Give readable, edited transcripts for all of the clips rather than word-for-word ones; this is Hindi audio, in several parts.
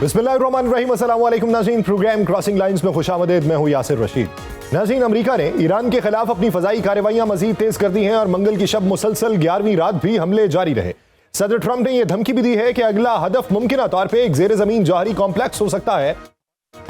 बिस्मिल्लाहिर्रहमानिर्रहीम, अस्सलाम वालेकुम नाज़रीन। प्रोग्राम क्रॉसिंग लाइंस में खुशामदीद। मैं हूं यासिर रशीद। नाज़रीन, अमेरिका ने ईरान के खिलाफ अपनी फ़ज़ाई कार्रवाइयां मज़ीद तेज़ कर दी हैं और मंगल की शब मुसलसल 11वीं रात भी हमले जारी रहे। सदर ट्रंप ने यह धमकी भी दी है कि अगला हदफ मुमकिन तौर पर एक ज़ेर ज़मीन जौहरी कॉम्प्लेक्स हो सकता है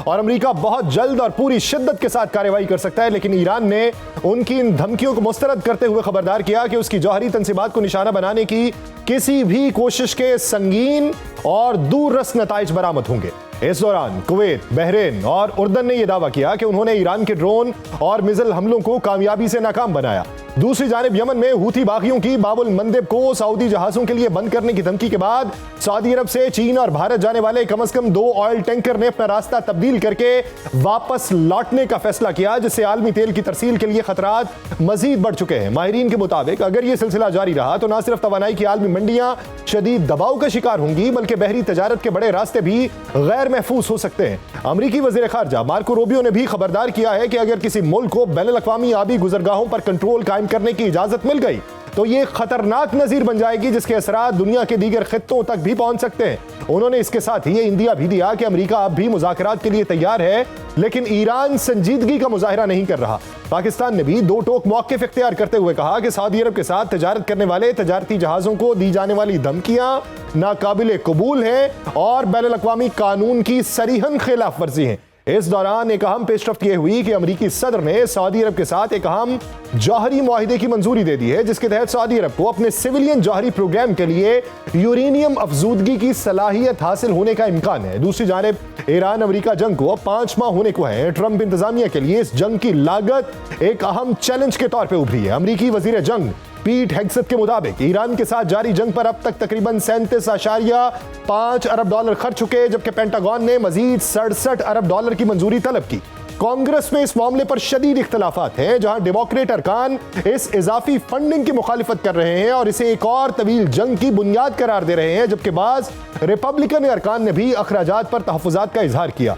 और अमेरिका बहुत जल्द और पूरी शिद्दत के साथ कार्रवाई कर सकता है। लेकिन ईरान ने उनकी इन धमकियों को मुस्तरद करते हुए खबरदार किया कि उसकी जौहरी तंसीबात को निशाना बनाने की किसी भी कोशिश के संगीन और दूररस नताइज बरामद होंगे। इस दौरान कुवैत, बहरीन और उर्दन ने यह दावा किया कि उन्होंने ईरान के ड्रोन और मिसाइल हमलों को कामयाबी से नाकाम बनाया। दूसरी जानिब यमन में हूथी बागियों की बाबुल मंदेब को सऊदी जहाजों के लिए बंद करने की धमकी के बाद सऊदी अरब से चीन और भारत जाने वाले कम से कम 2 ऑयल टैंकर ने अपना रास्ता तब्दील करके वापस लौटने का फैसला किया, जिससे आलमी तेल की तरसील के लिए खतरात मजीद बढ़ चुके हैं। माहिरीन के मुताबिक अगर यह सिलसिला जारी रहा तो न सिर्फ तवानाई की आलमी मंडियां शदीद दबाव का शिकार होंगी, बल्कि बहरी तजारत के बड़े रास्ते भी गैर महफूज हो सकते हैं। अमरीकी वजीर खारजा मार्को रूबियो ने भी खबरदार किया है कि अगर किसी मुल्क को बैनुल अक़वामी आबी गुजरगाहों पर कंट्रोल कायम करने की इजाजत मिल गई तो यह खतरनाक नजीर बन जाएगी, जिसके असरात दुनिया के दीगर खित्तों तक भी पहुंच सकते हैं। उन्होंने इसके साथ ही इंदिया भी दिया कि अमेरिका अब भी मुज़ाकरात के लिए तैयार है, लेकिन ईरान संजीदगी का मुजाहिरा नहीं कर रहा। पाकिस्तान ने भी दो टोक मौक़िफ़ इख्तियार करते हुए कहा कि सऊदी अरब के साथ तजारत करने वाले तजारती जहाजों को दी जाने वाली धमकियां नाकाबिले कबूल हैं और बैनुल अक़वामी कानून की सरीहन खिलाफ वर्जी हैं। इस दौरान एक अहम पेशरफ्त यह हुई कि अमरीकी सदर ने सऊदी अरब के साथ एक अहम जौहरी मुआहिदे की मंजूरी दे दी है, जिसके तहत सऊदी अरब को अपने सिविलियन जौहरी प्रोग्राम के लिए यूरेनियम अफजूदगी की सलाहियत हासिल होने का इम्कान है। दूसरी जानिब ईरान अमरीका जंग को अब 5 माह होने को है। ट्रंप इंतजामिया के लिए इस जंग की लागत एक अहम चैलेंज के तौर पर उभरी है। अमरीकी वजीर जंग पीट हेग्सेथ के मुताबिक ईरान के साथ जारी जंग पर अब तक तकरीबन 37.5 अरब डॉलर खर्च चुके, जबकि पेंटागन ने मजीद 67 अरब डॉलर की मंजूरी तलब की। कांग्रेस में इस मामले पर शदीद इख्तलाफात हैं, जहां डेमोक्रेट अरकान इस इजाफी फंडिंग की मुखालिफत कर रहे हैं और इसे एक और तवील जंग की बुनियाद करार दे रहे हैं, जबकि बाज रिपब्लिकन अरकान ने भी अखराजात पर तहफ़्फ़ुज़ात का इजहार किया।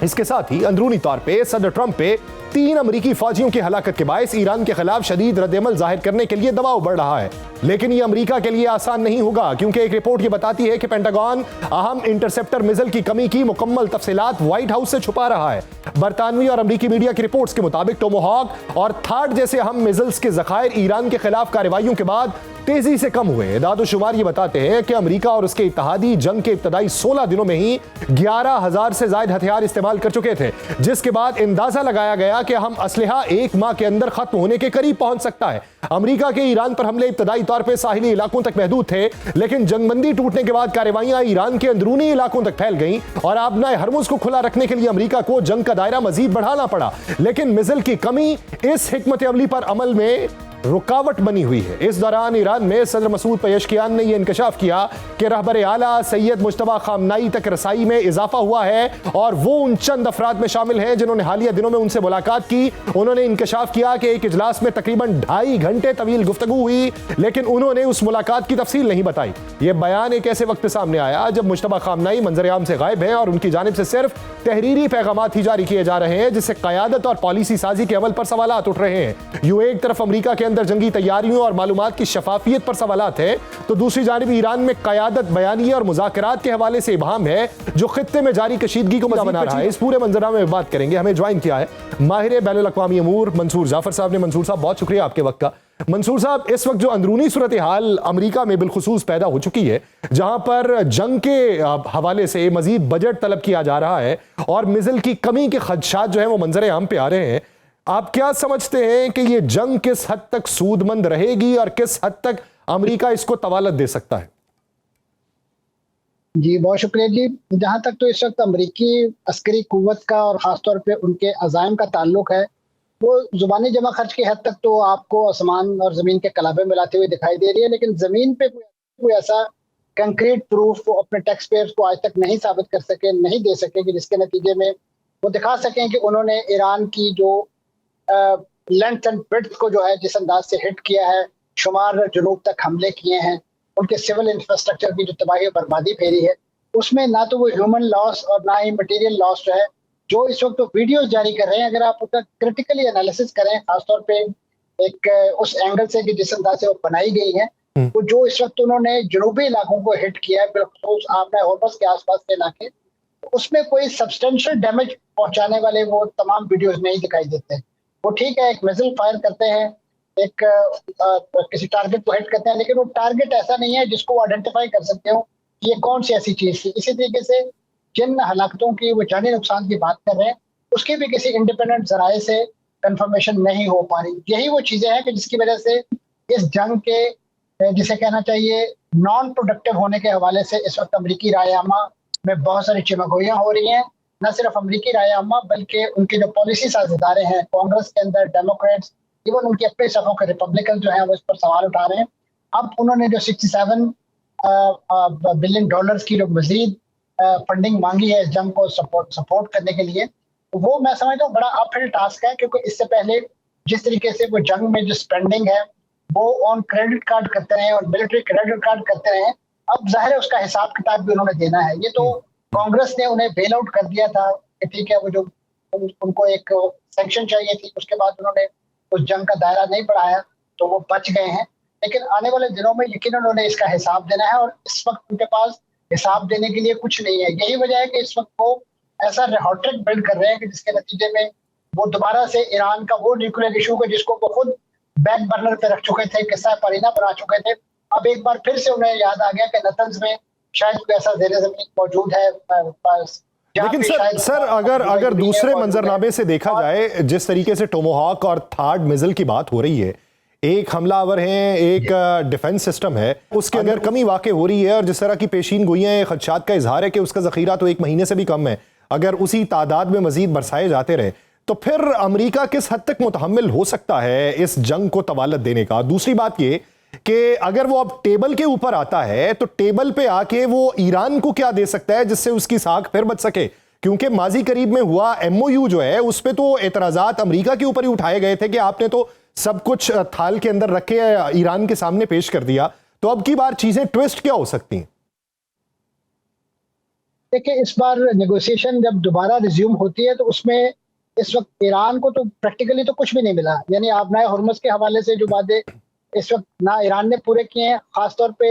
इसके साथ ही अंदरूनी तौर पे सदर ट्रंप पे 3 अमरीकी फौजियों की हलाकत के बायस ईरान के खिलाफ शदीद रद्द-ए-अमल जाहिर करने के लिए दबाव बढ़ रहा है। लेकिन यह अमरीका के लिए आसान नहीं होगा, क्योंकि एक रिपोर्ट ये बताती है कि पेंटागन अहम इंटरसेप्टर मिसाइल की कमी की मुकम्मल तफसीलात व्हाइट हाउस से छुपा रहा है। बरतानवी और अमरीकी मीडिया की रिपोर्ट्स के मुताबिक टोमोहॉक और थार्ड जैसे अहम मिसाइल्स के जखायर ईरान के खिलाफ कार्रवाइयों के बाद तेजी से कम हुए। दादोशुमार ये बताते हैं कि अमेरिका और उसके इत्तहादी जंग के इब्तदाई 16 दिनों में ही 11,000 से ज्यादा हथियार इस्तेमाल कर चुके थे, जिसके बाद अंदाजा लगाया गया कि हम असलहा 1 माह के अंदर खत्म होने के करीब पहुंच सकता है। अमेरिका के ईरान पर हमले इब्तदाई तौर पर साहिली इलाकों तक महदूद थे, लेकिन जंगबंदी टूटने के बाद कार्रवाइयां ईरान के अंदरूनी इलाकों तक फैल गईं और आबनाए हरमुज को खुला रखने के लिए अमेरिका को जंग का दायरा मजीद बढ़ाना पड़ा। लेकिन मिसाइल की कमी इस हिकमत अमली पर अमल में रुकावट बनी हुई है। इस दौरान ईरान में सदर मसूद पेशकियान ने यह इंकशाफ किया कि रहबर आला सैयद मुज्तबा खामनाई तक रसाई में इजाफा हुआ है और वो उन चंद अफराद में शामिल हैं जिन्होंने हालिया दिनों में उनसे मुलाकात की। उन्होंने इंकशाफ किया कि एक इजलास में तकरीबन 2.5 घंटे तवील गुफ्तगू हुई, लेकिन उन्होंने उस मुलाकात की तफसील नहीं बताई। यह बयान एक ऐसे वक्त सामने आया जब मुज्तबा खामनाई मंजर आम से गायब हैं और उनकी जानिब से सिर्फ तहरीरी पैगामात ही जारी किए जा रहे हैं, जिससे क़यादत और पॉलिसी साजी के अमल पर सवालात उठ रहे हैं। यूं एक तरफ अमेरिका के अंदर जंगी तैयारियों और मालूमात की शफाफियत पर सवालात है, तो दूसरी जानिब ईरान में क़यादत, बयानिए और मुज़ाकरात के हवाले से इबहम है, जो खित्ते में जारी कशीदगी को मज़ीद बना रहा है। इस पूरे मंजरनामे में बात करेंगे। हमें ज्वाइन किया है माहिर बैनुल अक़वामी अमूर मंसूर जाफर साहब ने। मंसूर साहब, बहुत शुक्रिया आपके वक्त का। मंसूर साहब, इस वक्त जो अंदरूनी सूरत हाल अमेरिका में बिलखुसूस पैदा हो चुकी है, जहां पर जंग के हवाले से मजीद बजट तलब किया जा रहा है और मिसाइल की कमी के खदशात जो है वो मंजर आम पे आ रहे हैं, आप क्या समझते हैं कि ये जंग किस हद तक सूदमंद रहेगी और किस हद तक अमेरिका इसको तवालत दे सकता है? जी, बहुत शुक्रिया जी। जहां तक तो इस वक्त अमरीकी अस्करी कुव्वत का और ख़ासतौर पे उनके अज़ाइम का ताल्लुक है, वो ज़ुबानी जमा खर्च की हद तक तो आपको आसमान और ज़मीन के कलाबे मिलाते हुए दिखाई दे रही है, लेकिन ज़मीन पे कोई ऐसा कंक्रीट प्रूफ वो अपने टैक्स पेयर्स को आज तक नहीं साबित कर सके, नहीं दे सके कि जिसके नतीजे में वो दिखा सकें कि उन्होंने ईरान की जो लेंथ एंड ब्रेड्थ को जो है जिस अंदाज से हिट किया है, शुमार जुनूब तक हमले किए हैं, उनके सिविल इंफ्रास्ट्रक्चर की जो तबाही और बर्बादी फेरी है, उसमें ना तो वो ह्यूमन लॉस और ना ही मटेरियल लॉस जो है, जो इस वक्त तो वीडियोस जारी कर रहे हैं, अगर आप उसका क्रिटिकली एनालिसिस करें, खासतौर पे एक उस एंगल से कि जिस अंदाज से वो बनाई गई है, तो जो इस वक्त उन्होंने जनूबी इलाकों को हिट किया है, बिलखुसूस आपने हॉर्मस के आसपास के इलाके, उसमें कोई सब्सटेंशियल डैमेज पहुंचाने वाले वो तमाम वीडियोस नहीं दिखाई देते। वो ठीक है, एक मिसाइल फायर करते हैं, एक किसी टारगेट को हिट करते हैं, लेकिन वो टारगेट ऐसा नहीं है जिसको आइडेंटिफाई कर सकते हो कि ये कौन सी ऐसी चीज थी। इसी तरीके से जिन हलाकतों की वो जानी नुकसान की बात कर रहे हैं, उसकी भी किसी इंडिपेंडेंट जराए से कंफर्मेशन नहीं हो पा रही। यही वो चीजें हैं कि जिसकी वजह से इस जंग के जिसे कहना चाहिए नॉन प्रोडक्टिव होने के हवाले से इस वक्त अमरीकी रायआमा में बहुत सारी चिमगोइयां हो रही हैं। न सिर्फ अमरीकी रायआमा बल्कि उनके जो पॉलिसी साझेदारे हैं कांग्रेस के अंदर, डेमोक्रेट्स, इवन उनके अपने सफों के रिपब्लिकन जो है वो इस पर सवाल उठा रहे हैं। अब उन्होंने जो 67 बिलियन डॉलर्स की जो मजीद फंडिंग मांगी है इस जंग को सपोर्ट करने के लिए, वो मैं समझता हूँ बड़ा अपहिल टास्क है, क्योंकि इससे पहले जिस तरीके से वो जंग में जो स्पेंडिंग है वो ऑन क्रेडिट कार्ड करते रहे और मिलिट्री क्रेडिट कार्ड करते रहे, अब जाहिर है उसका हिसाब किताब भी उन्होंने देना है। ये तो कांग्रेस ने उन्हें बेल आउट कर दिया था कि ठीक है, वो जो उनको एक सैंक्शन चाहिए थी, उसके बाद उन्होंने उस जंग का दायरा नहीं बढ़ाया तो वो बच गए हैं। लेकिन आने वाले दिनों में यकीन उन्होंने इसका हिसाब देना है, और इस वक्त उनके पास हिसाब देने के लिए कुछ नहीं है। यही वजह है कि इस वक्त वो ऐसा रेटोरिक बिल्ड कर रहे हैं कि जिसके नतीजे में वो दोबारा से ईरान का वो न्यूक्लियर इशू को जिसको वो खुद बैक बर्नर पे रख चुके थे, किस्सा परिना बना चुके थे, अब एक बार फिर से उन्हें याद आ गया कि नतंज में शायद कोई ऐसा ज़ेरे ज़मीन मौजूद है। लेकिन सर अगर दूसरे मंजरनामे से देखा जाए, जिस तरीके से टोमोहॉक और थार्ड मिसाइल की बात हो रही है, एक हमलावर है, एक डिफेंस सिस्टम है, उसके अगर कमी वाकई हो रही है और जिस तरह की पेशीन गोइयां खदशात का इजहार है कि उसका जखीरा तो 1 महीने से भी कम है, अगर उसी तादाद में मजीद बरसाए जाते रहे तो फिर अमेरिका किस हद तक मुतहम्मिल हो सकता है इस जंग को तवालत देने का। दूसरी बात ये कि अगर वो अब टेबल के ऊपर आता है तो टेबल पे आके वो ईरान को क्या दे सकता है जिससे उसकी साख फिर बच सके, क्योंकि माजी करीब में हुआ MOU जो है उस पे तो एतराजात अमेरिका के ऊपर ही उठाए गए थे कि आपने तो सब कुछ थाल के अंदर रख के ईरान के सामने पेश कर दिया। तो अब की बार चीजें ट्विस्ट क्या हो सकती हैं? देखिए, इस बार नेगोशिएशन जब दोबारा रिज्यूम होती है तो उसमें इस वक्त ईरान को तो प्रैक्टिकली तो कुछ भी नहीं मिला। यानी आबनाए हुर्मुज़ के हवाले से जो बातें इस वक्त ना ईरान ने पूरे किए हैं, खासतौर पे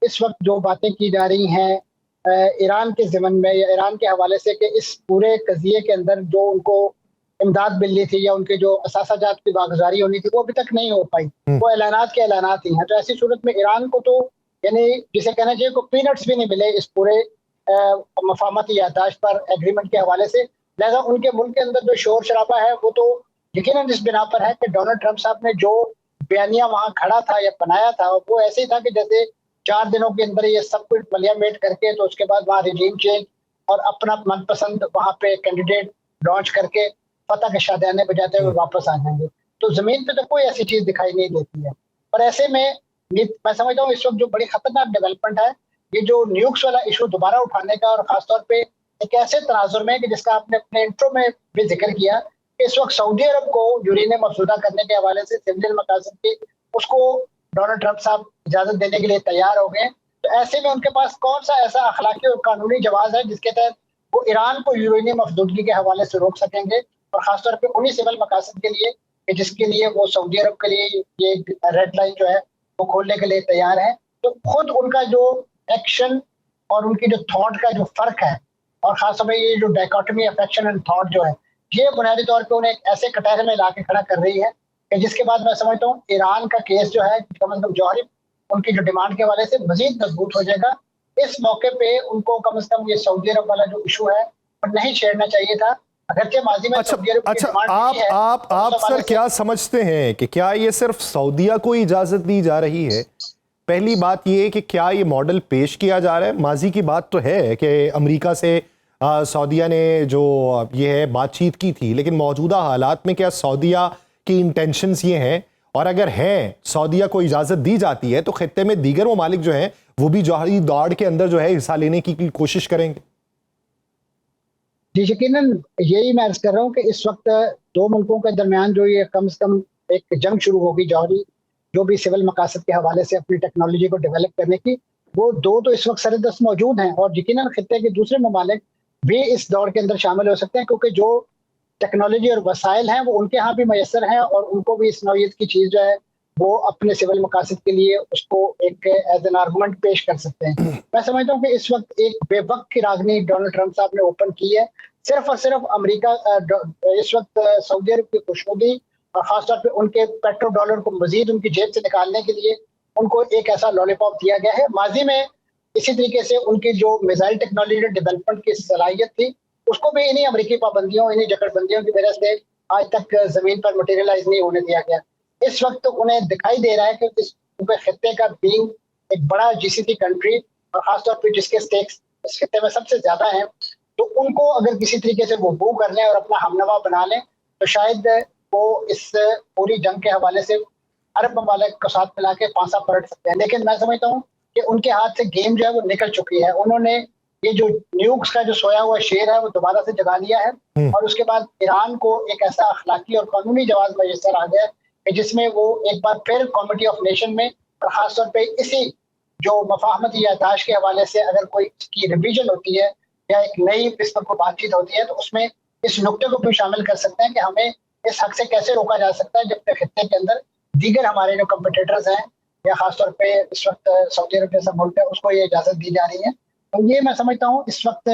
इस वक्त जो बातें की जा रही हैं ईरान के ज़िमन में या ईरान के हवाले से कि इस पूरे कज़िये के अंदर जो उनको इमदाद मिलनी थी या उनके जो असासाजात की वागुजारी होनी थी वो अभी तक नहीं हो पाई। वो ऐलानात के ऐलानात ही हैं। तो ऐसी सूरत में ईरान को तो यानी जिसे कहना चाहिए को पीनट्स भी नहीं मिले इस पूरे मफाहमती यादाश्त पर एग्रीमेंट के हवाले से। लिहाजा उनके मुल्क के अंदर जो शोर शराबा है वो तो यकीनन इस बिना पर है कि डोनाल्ड ट्रंप साहब ने जो बयानिया वहां खड़ा था या बनाया था वो ऐसे ही था कि जैसे 4 दिनों के अंदर ये सब कुछ मलियामेट करके तो उसके बाद वहाँ रिजीम चेंज और अपना मनपसंद वहाँ पे कैंडिडेट लॉन्च करके फतह के शादियाने बजाते हुए वापस आ जाएंगे। तो जमीन पे तो कोई ऐसी चीज दिखाई नहीं देती है। और ऐसे में मैं समझता हूँ इस वक्त जो बड़ी खतरनाक डेवलपमेंट है ये जो न्यूक्स वाला इशू दोबारा उठाने का, और खासतौर पे एक ऐसे तनाजुर में कि जिसका आपने अपने इंट्रो में भी जिक्र किया कि इस वक्त सऊदी अरब को यूरेनियम अफजुदा करने के हवाले से सिविलियन मकासद की उसको डोनाल्ड ट्रंप साहब इजाजत देने के लिए तैयार हो गए। तो ऐसे में उनके पास कौन सा ऐसा अखलाकी और कानूनी जवाब है जिसके तहत वो ईरान को यूरेनियम अफजुदगी के हवाले से रोक सकेंगे, और खासतौर पे उन्हीं सिविल मकासद के लिए कि जिसके लिए वो सऊदी अरब के लिए ये रेड लाइन जो है वो खोलने के लिए तैयार है। तो खुद उनका जो एक्शन और उनकी जो थॉट का जो फर्क है, और खासतौर पर ये जो dichotomy of action and thought जो है, ये बुनियादी तौर पे उन्हें ऐसे कटहरे में ला के खड़ा कर रही है कि जिसके बाद मैं समझता हूँ ईरान का केस जो है कम से कम जौहरी उनकी जो डिमांड के हवाले से मजीद मजबूत हो जाएगा। इस मौके पे उनको कम से कम ये सऊदी अरब वाला जो इशू है पर नहीं छेड़ना चाहिए था। अगरचे माजी में आप सर क्या समझते हैं कि क्या ये सिर्फ सऊदीया को इजाजत दी जा रही है? पहली बात ये कि क्या ये मॉडल पेश किया जा रहा है? माजी की बात तो है कि अमेरिका से सऊदीया ने जो ये है बातचीत की थी, लेकिन मौजूदा हालात में क्या सऊदीया की इंटेंशंस ये हैं, और अगर हैं सऊदीया को इजाजत दी जाती है तो खित्ते में दीगर ममालिक जो हैं वो भी जौहरी दौड़ के अंदर जो है हिस्सा लेने की कोशिश करेंगे? जी यकीनन यही मैं अर्ज कर रहा हूँ कि इस वक्त दो मुल्कों के दरमियान जो ये कम से कम एक जंग शुरू होगी जौहरी जो भी सिविल मकासद के हवाले से अपनी टेक्नोलॉजी को डेवलप करने की, वो दो तो इस वक्त सरदस्त मौजूद हैं, और यकीनन खित्ते के दूसरे ममालिक भी इस दौड़ के अंदर शामिल हो सकते हैं, क्योंकि जो टेक्नोलॉजी और वसाइल हैं वो उनके यहाँ भी मैसर हैं और उनको भी इस नौयत की चीज़ जो है वो अपने सिविल मकासद के लिए उसको एक एज एन आर्गुमेंट पेश कर सकते हैं। मैं समझता हूँ कि इस वक्त एक बेवक्त की रागनी डोनाल्ड ट्रंप साहब ने ओपन की है, सिर्फ और सिर्फ अमेरिका इस वक्त सऊदी अरब की खुशनुदी और खासतौर पे उनके पेट्रो डॉलर को मजीद उनकी जेब से निकालने के लिए उनको एक ऐसा लॉलीपॉप दिया गया है। माजी में इसी तरीके से उनकी जो मिसाइल टेक्नोलॉजी डेवलपमेंट की सलाहियत थी उसको भी इन्हीं अमेरिकी पाबंदियों, इन्हीं जकड़बंदियों की वजह से आज तक जमीन पर मटेरियलाइज नहीं होने दिया गया। इस वक्त तो उन्हें दिखाई दे रहा है कि इस पूरे खित्ते का बीइंग एक बड़ा जीसीसी कंट्री और खासतौर पर जिसके स्टेक्स इस खित्ते में सबसे ज्यादा हैं, तो उनको अगर किसी तरीके से वो मूव कर लें और अपना हमनवा बना लें तो शायद वो इस पूरी जंग के हवाले से अरब ममालिक को साथ मिला के पांसा पलट सकते हैं। लेकिन मैं समझता हूँ कि उनके हाथ से गेम जो है वो निकल चुकी है। उन्होंने ये जो न्यूक्स का जो सोया हुआ शेर है वो दोबारा से जगा लिया है और उसके बाद ईरान को एक ऐसा अखलाकी और कानूनी जवाब मैसर आ गया कि जिसमें वो एक बार फिर कमेटी ऑफ नेशन में और खासतौर पर इसी जो मफाहमती यादाश्त के हवाले से अगर कोई इसकी रिवीजन होती है या एक नई इस पर कोई बातचीत होती है तो उसमें इस नुक्ते को भी शामिल कर सकते हैं कि हमें इस हक से कैसे रोका जा सकता है जबकि खित्ते के अंदर दीगर हमारे जो कम्पिटिटर्स हैं या खासतौर पे इस वक्त सऊदी अरब जैसा मुल्क है उसको ये इजाजत दी जा रही है। तो ये मैं समझता हूँ इस वक्त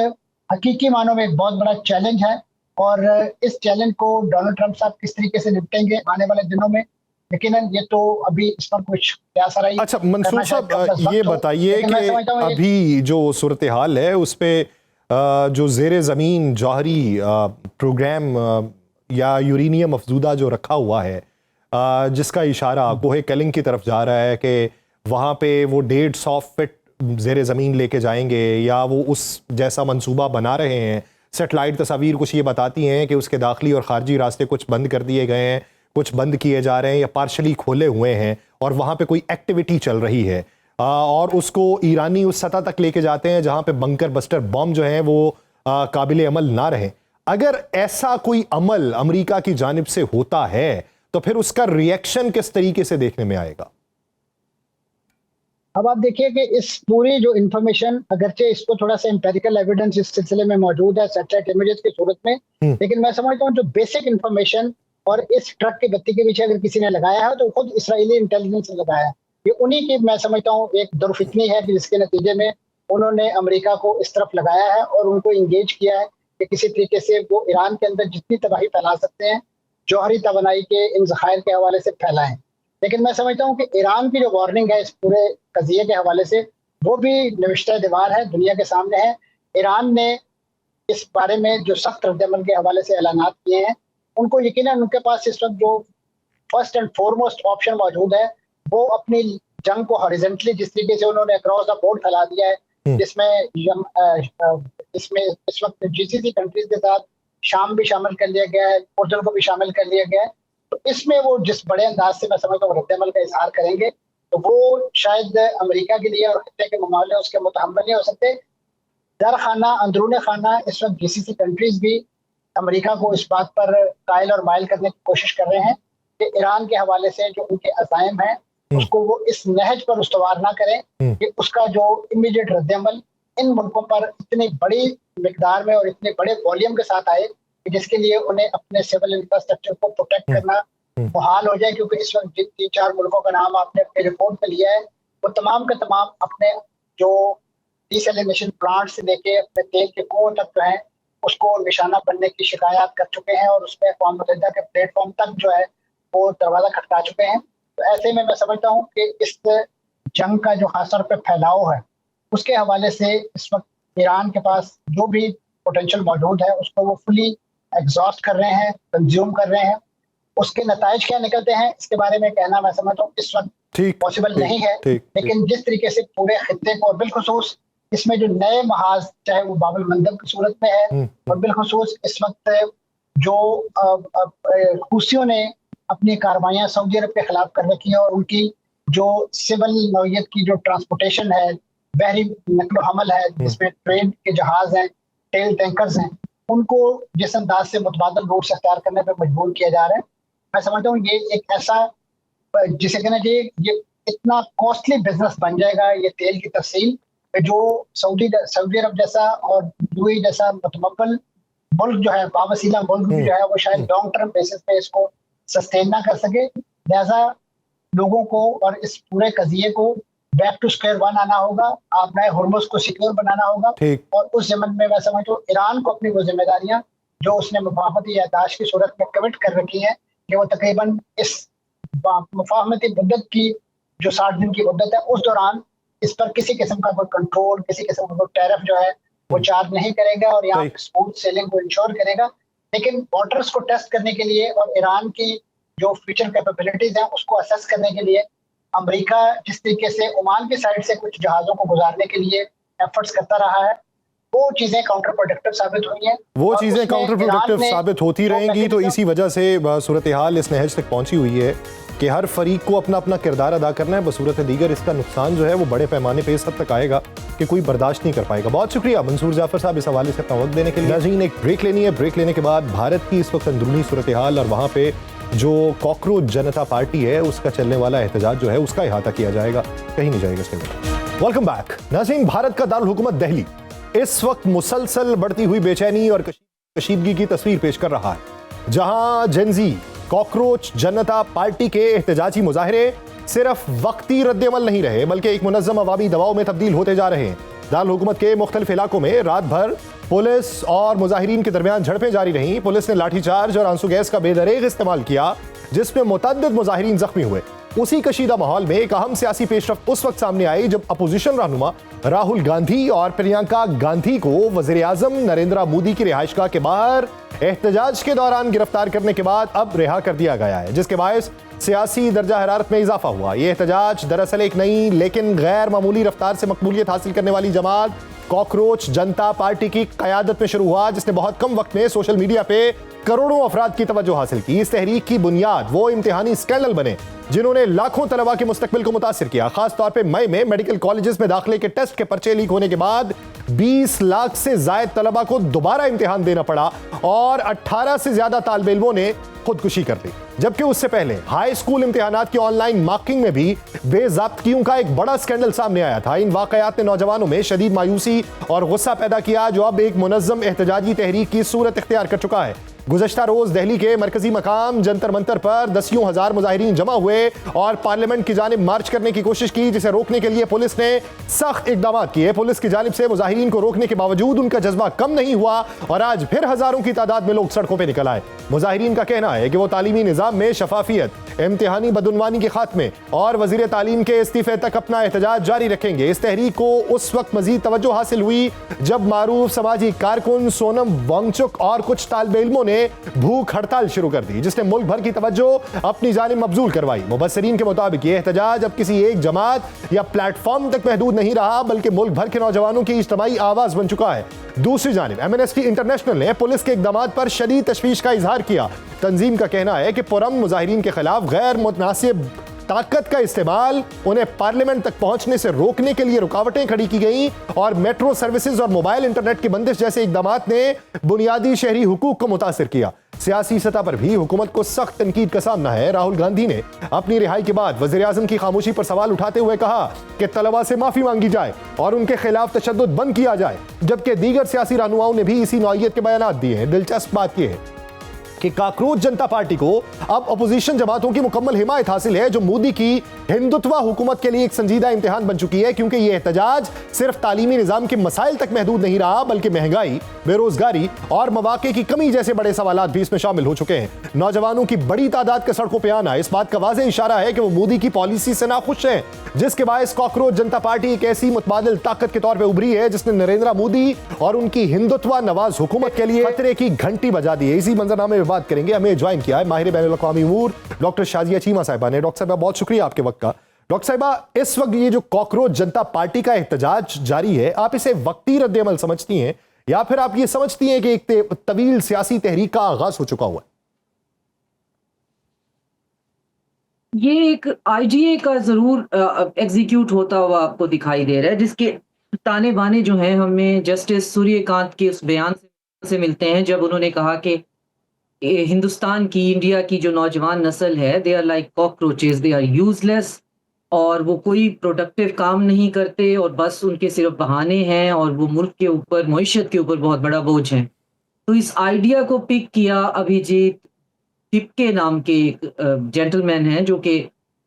हकीकी मानों में एक बहुत बड़ा चैलेंज है और इस चैलेंज को डोनाल्ड ट्रंप साहब किस तरीके से निपटेंगे आने वाले दिनों में, यकीनन ये तो अभी इस पर कुछ प्रयास आ रही है। अच्छा मंसूर साहब ये बताइए कि अभी जो सूरत हाल है उस पे जो जेर ज़मीन जौहरी प्रोग्राम या यूरेनियम अफजूदा जो रखा हुआ है जिसका इशारा कोहे कलिंग की तरफ जा रहा है कि वहाँ पे वो 150 फीट जेर ज़मीन लेके जाएंगे या वो उस जैसा मंसूबा बना रहे हैं। सेटेलाइट तस्वीर कुछ ये बताती हैं कि उसके दाखिली और खारजी रास्ते कुछ बंद कर दिए गए हैं, कुछ बंद किए जा रहे हैं या पार्शली खोले हुए हैं और वहाँ पे कोई एक्टिविटी चल रही है और उसको ईरानी उस सतह तक लेके जाते हैं जहाँ पे बंकर बस्टर बम जो हैं वो काबिल अमल ना रहे। अगर ऐसा कोई अमल अमेरिका की जानिब से होता है तो फिर उसका रिएक्शन किस तरीके से देखने में आएगा? अब आप देखिए कि इस पूरी जो इन्फॉर्मेशन अगरचे इसको थोड़ा सा एम्पेरिकल एविडेंस इस सिलसिले में मौजूद है सैटेलाइट इमेजेस की सूरत में, लेकिन मैं समझता हूँ जो बेसिक इन्फॉर्मेशन और इस ट्रक की बत्ती के पीछे अगर किसी ने लगाया है तो खुद इसराइली इंटेलिजेंस ने लगाया है। ये उन्हीं की मैं समझता हूँ एक दुर्फितनी है कि जिसके नतीजे में उन्होंने अमेरिका को इस तरफ लगाया है और उनको इंगेज किया है कि किसी तरीके से वो ईरान के अंदर जितनी तबाही फैला सकते हैं जौहरी तवानाई के इन ज़खायर के हवाले से फैलाएं। लेकिन मैं समझता हूँ कि ईरान की जो वार्निंग है इस पूरे कज़िये के हवाले से वो भी नविश्ता दीवार है, दुनिया के सामने है। ईरान ने इस बारे में जो सख्त रद्दअमल के हवाले से ऐलानात किए हैं उनको यकीनन उनके पास इस वक्त जो फर्स्ट एंड फॉरमोस्ट ऑप्शन मौजूद है वो अपनी जंग को हॉरिजेंटली जिस तरीके से उन्होंने अक्रॉस द बोर्ड फैला दिया है जिसमें इस वक्त जीसीसी कंट्रीज के साथ शाम भी शामिल कर लिया गया है, उर्दन को भी शामिल कर लिया गया है, तो इसमें वो जिस बड़े अंदाज से मैं समझता हूँ रद्दअमल का इजहार करेंगे तो वो शायद अमेरिका के लिए और खित्ते के मामले उसके मुतहम्मिल नहीं हो सकते। दर खाना अंदरून खाना इस वक्त जीसीसी कंट्रीज भी अमेरिका को इस बात पर कायल और मायल करने की कोशिश कर रहे हैं कि ईरान के हवाले से जो उनके अज़ाइम हैं उसको वो इस नहज पर उस्तवार ना करें कि उसका जो इमीडिएट रद्दअमल इन मुल्कों पर इतनी बड़ी मिकदार में और इतने बड़े वॉल्यूम के साथ आए कि जिसके लिए उन्हें अपने सिविल इंफ्रास्ट्रक्चर को प्रोटेक्ट करना मुहाल हो जाए। क्योंकि इस वक्त जिन 3-4 मुल्कों का नाम आपने अपनी रिपोर्ट में लिया है वो तमाम का तमाम अपने जो डिसैलिनेशन प्लांट से लेके अपने तेल के कुओं तक जो है उसको निशाना बनने की शिकायत कर चुके हैं और उसमें अक़वाम मुत्तहिदा के प्लेटफॉर्म तक जो है वो दरवाज़ा खटका चुके हैं। तो ऐसे में मैं समझता हूँ कि इस जंग का जो खास तौर पर फैलाव है उसके हवाले से इस वक्त ईरान के पास जो भी पोटेंशियल मौजूद है उसको वो फुली एग्जॉस्ट कर रहे हैं, कंज्यूम कर रहे हैं। उसके नताइज क्या निकलते हैं इसके बारे में कहना मैं समझता हूँ इस वक्त पॉसिबल नहीं है, लेकिन जिस तरीके से पूरे खित्ते को और बिलखुसूस इसमें जो नए महाज चाहे वो बाबुल मंदब की सूरत में है और बिलखुसूस इस वक्त जो हुसियों ने अपनी कार्रवाइयाँ सऊदी अरब के खिलाफ कर रखी है और उनकी जो सिविल नौयत की जो ट्रांसपोर्टेशन है, बहरी नकलो हमल है जिसमें ट्रेड के जहाज हैं, टेल टैंकर्स हैं, उनको जिस अंदाज से मुतबादल रूट से अख्तियार करने पर मजबूर किया जा रहा है। मैं समझता हूँ ये एक ऐसा जिसे कहना चाहिए ये इतना कॉस्टली बिजनेस बन जाएगा ये तेल की तफसील जो सऊदी अरब जैसा और यूएई जैसा मुतमक्कल मुल्क जो है बावसीला मुल्क जो है वो शायद लॉन्ग टर्म बेसिस पे इसको सस्टेन ना कर सके। लिहाजा लोगों को और इस पूरे कजिए को बैक टू स्क्वायर वन आना होगा। आप नए हुर्मुज को सिक्योर बनाना होगा और उस ज़मन में मैं समझता हूँ ईरान को अपनी वो जिम्मेदारियां जो उसने मुफाहमती यादाश्त की सूरत में कमिट कर रखी है कि वो तकरीबन इस मुफाहमती मुद्दत की जो 60 दिन की मुद्दत है उस दौरान इस पर किसी किस्म का कोई कंट्रोल, किसी किस्म का कोई टैरिफ जो है वो चार्ज नहीं करेगा और यहाँ स्मूथ सेलिंग को इंश्योर करेगा। लेकिन बॉर्डर्स को टेस्ट करने के लिए और ईरान की जो फ्यूचर कैपेबिलिटीज हैं उसको असेस करने के लिए अमेरिका जिस तरीके से ओमान की साइड से कुछ जहाज़ों को गुजारने के लिए एफर्ट्स करता रहा है, वो चीजें काउंटर प्रोडक्टिव साबित हुई हैं। वो चीजें काउंटर प्रोडक्टिव साबित होती रहेंगी। तो इसी वजह से सूरत हाल इस नहज तक पहुंची हुई है कि हर फरीक को अपना अपना किरदार अदा करना है। बसूरत दीगर इसका नुकसान जो है वो बड़े पैमाने पे इस हद तक आएगा कि कोई बर्दाश्त नहीं कर पाएगा। बहुत शुक्रिया मंसूर जाफर साहब इस हवाले से अपना वक्त देने के लिए। नाज़रीन, एक ब्रेक लेनी है। ब्रेक लेने के बाद भारत की इस वक्त अंदरूनी सूरत हाल और वहाँ पे जो कॉकरोच जनता पार्टी है उसका चलने वाला एहतजाज जो है उसका इहाता किया जाएगा। कहीं नहीं जाएगा इसके बाद। Welcome back. नाज़रीन, भारत का दारुल हुकूमत दिल्ली इस वक्त मुसलसल बढ़ती हुई बेचैनी और कशीदगी की तस्वीर पेश कर रहा है, जहां जेनजी कॉकरोच जनता पार्टी के एहतजाजी मुजाहरे सिर्फ वक्ती रद्देअमल नहीं रहे बल्कि एक मुनज़्ज़म अवामी दबाव में तब्दील होते जा रहे हैं। दारुल हुकूमत के मुख्तलिफ इलाकों में रात भर पुलिस और मुजाहिरीन के दरमियान झड़पें जारी रहीं। पुलिस ने लाठीचार्ज और आंसू गैस का बेदरेग इस्तेमाल किया जिसमें मुतअद्दिद मुजाहिरीन जख्मी हुए। उसी कशीदा माहौल में एक अहम सियासी पेशरफ्त उस वक्त सामने आई जब अपोजिशन रहनुमा राहुल गांधी और प्रियंका गांधी को वजीर आजम नरेंद्र मोदी की रिहाइशगाह के बाहर एहतजाज के दौरान गिरफ्तार करने के बाद अब रिहा कर दिया गया है, जिसके बायस सियासी दर्जा हरारत में इजाफा हुआ। यह एहतजाज दरअसल एक नई लेकिन गैर मामूली रफ्तार से मकबूलियत हासिल करने वाली जमात कॉकरोच जनता पार्टी की कयादत में शुरू हुआ, जिसने बहुत कम वक्त में सोशल मीडिया पे करोड़ों अफराद की तवज्जो हासिल की। इस तहरीक की बुनियाद वो इम्तिहानी स्कैंडल बने जिन्होंने लाखों तलबा के मुस्तकबिल को मुतासिर किया। खासतौर पे मई में मेडिकल कॉलेजेस में दाखिले के टेस्ट के पर्चे लीक होने के बाद 20 लाख से जायद तलबा को दोबारा इम्तिहान देना पड़ा और 18 से ज्यादा तालिब इल्मों ने खुदकुशी कर ली। जबकि उससे पहले हाई स्कूल इम्तिहानात की ऑनलाइन मार्किंग में भी बेज़ाब्तगियों का एक बड़ा स्कैंडल सामने आया था। इन वाकयात ने नौजवानों में शदीद मायूसी और गुस्सा पैदा किया जो अब एक मुनज़्ज़म एहतजाजी तहरीक की सूरत इख्तियार कर चुका है। गुज़श्ता रोज दिल्ली के मरकजी मकाम जंतर मंतर पर दसियों हजार मुजाहिरीन जमा हुए और पार्लियामेंट की जानिब मार्च करने की कोशिश की, जिसे रोकने के लिए पुलिस ने सख्त इकदाम किए। पुलिस की जानिब से मुजाहिरीन को रोकने के बावजूद उनका जज्बा कम नहीं हुआ और आज फिर हजारों की तादाद में लोग सड़कों पर निकल आए। मुजाहिरीन का कहना है कि वो तालीमी निजाम में शफाफियत, इम्तिहानी बदउनवानी के खात्मे और वजीर तालीम के इस्तीफे तक अपना एहतजाज जारी रखेंगे। इस तहरीक को उस वक्त मजीद तवज्जो हासिल हुई जब मारूफ समाजी कारकुन सोनम वांगचुक और कुछ तालिब इल्मों ने भूख हड़ताल शुरू कर दी, जिसने मुल्क भर की तवज्जो अपनी जानिब मबजूल करवाई। मुबस्सिरीन के मुताबिक यह एहतजाज अब किसी एक जमात या प्लेटफॉर्म तक महदूद नहीं रहा बल्कि मुल्क भर के नौजवानों की इज्तिमाई आवाज बन चुका है। दूसरी जानिब एमनेस्टी इंटरनेशनल ने पुलिस के इकदाम पर शदीद तशवीश का इजहार किया। तंजीम का कहना है कि पुरम मुजाहिरीन के खिलाफ गैर मुतनासिब ताकत का इस्तेमाल, उन्हें पार्लियामेंट तक पहुंचने से रोकने के लिए रुकावटें खड़ी की गई और मेट्रो सर्विसेज और मोबाइल इंटरनेट की बंदिश जैसे इकदाम ने बुनियादी शहरी हुकूक को मुतासिर किया। सियासी सतह पर भी हुकूमत को सख्त तनकीद का सामना है। राहुल गांधी ने अपनी रिहाई के बाद वजीर आजम की खामोशी पर सवाल उठाते हुए कहा कि तलबा से माफी मांगी जाए और उनके खिलाफ तशद्दुद बंद किया जाए, जबकि दीगर सियासी रहनुमाओं ने भी इसी नौइयत के बयान दिए हैं। दिलचस्प बात यह है कि कॉकरोच जनता पार्टी को अब अपोजिशन जमातों की मुकम्मल हिमायत हासिल है, जो मोदी की हिंदुत्वा हुकूमत के लिए एक संजीदा इम्तिहान बन चुकी है, क्योंकि यह एहतजाज सिर्फ तालीमी निजाम के मसाइल तक महदूद नहीं रहा बल्कि महंगाई, बेरोजगारी और मौके की कमी जैसे बड़े सवालात भी इसमें शामिल हो चुके हैं। नौजवानों की बड़ी तादाद के सड़कों पर आना इस बात का वाज़ेह इशारा है कि वो मोदी की पॉलिसी से नाखुश हैं, जिसके बायस कॉकरोच जनता पार्टी एक ऐसी मुतबादिल ताकत के तौर पर उभरी है जिसने नरेंद्र मोदी और उनकी हिंदुत्वा नवाज हुकूमत के लिए खतरे की घंटी बजा दी है। इसी मंजरनामे में बात करेंगे। हमें ज्वाइन किया है माहिर बैनुल-अक़वामी उमूर डॉक्टर शाजिया चीमा साहिबा ने। डॉक्टर साहिबा, बहुत शुक्रिया आपके वक्त का। डॉक्टर साहिबा, इस वक्त ये जो कॉकरोच जनता पार्टी का एहतजाज जारी है, आप इसे वक्ती रद्द-ए-अमल समझती हैं या फिर आप ये समझती हैं कि एक तवील सियासी तहरीक का आगाज हो चुका हुआ है? ये एक आईजीए का जरूर एग्जीक्यूट होता हुआ आपको दिखाई दे रहा है, जिसके ताने बाने जो हैं हमें जस्टिस सूर्यकांत के उस बयान से मिलते हैं जब उन्होंने कहा कि हिंदुस्तान की, इंडिया की जो नौजवान नस्ल है, they are like cockroaches, they are useless, और वो कोई प्रोडक्टिव काम नहीं करते और बस उनके सिर्फ बहाने हैं और वो मुल्क के ऊपर, मईशत के ऊपर बहुत बड़ा बोझ है। तो इस आइडिया को पिक किया अभिजीत टिपके नाम के एक जेंटलमैन हैं जो कि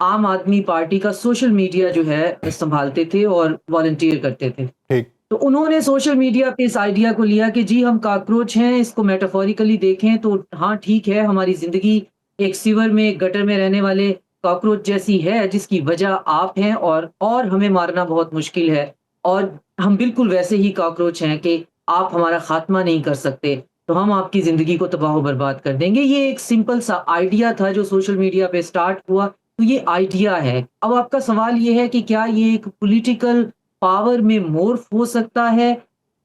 आम आदमी पार्टी का सोशल मीडिया जो है संभालते थे और वॉलंटियर करते थे। ठीक। तो उन्होंने सोशल मीडिया पे इस आइडिया को लिया कि जी हम कॉकरोच हैं, इसको मेटाफोरिकली देखें तो हाँ ठीक है, हमारी ज़िंदगी एक सीवर में, एक गटर में रहने वाले कॉकरोच जैसी है, जिसकी वजह आप हैं और हमें मारना बहुत मुश्किल है। और हम बिल्कुल वैसे ही कॉकरोच हैं कि आप हमारा खात्मा नहीं कर सकते, तो हम आपकी ज़िंदगी को तबाह बर्बाद कर देंगे। ये एक सिंपल सा आइडिया था जो सोशल मीडिया पे स्टार्ट हुआ, तो ये आइडिया है। अब आपका सवाल ये है कि क्या ये एक पॉलिटिकल पावर में मोर्फ हो सकता है?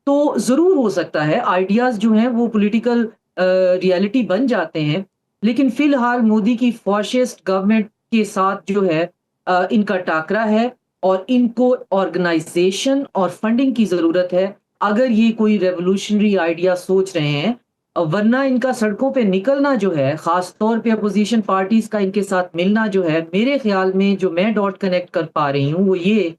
तो ज़रूर हो सकता है। आइडियाज़ जो हैं वो पॉलिटिकल रियलिटी बन जाते हैं। लेकिन फ़िलहाल मोदी की फ़ाशिस्ट गवर्नमेंट के साथ जो है इनका टाकरा है और इनको ऑर्गनाइज़ेशन और फंडिंग की ज़रूरत है, अगर ये कोई रिवॉल्यूशनरी आइडिया सोच रहे हैं। वरना इनका सड़कों पे निकलना जो है, ख़ास तौर पे अपोज़िशन पार्टीज़ का इनके साथ मिलना जो है, मेरे ख़्याल में जो मैं डॉट कनेक्ट कर पा रही हूँ, वो ये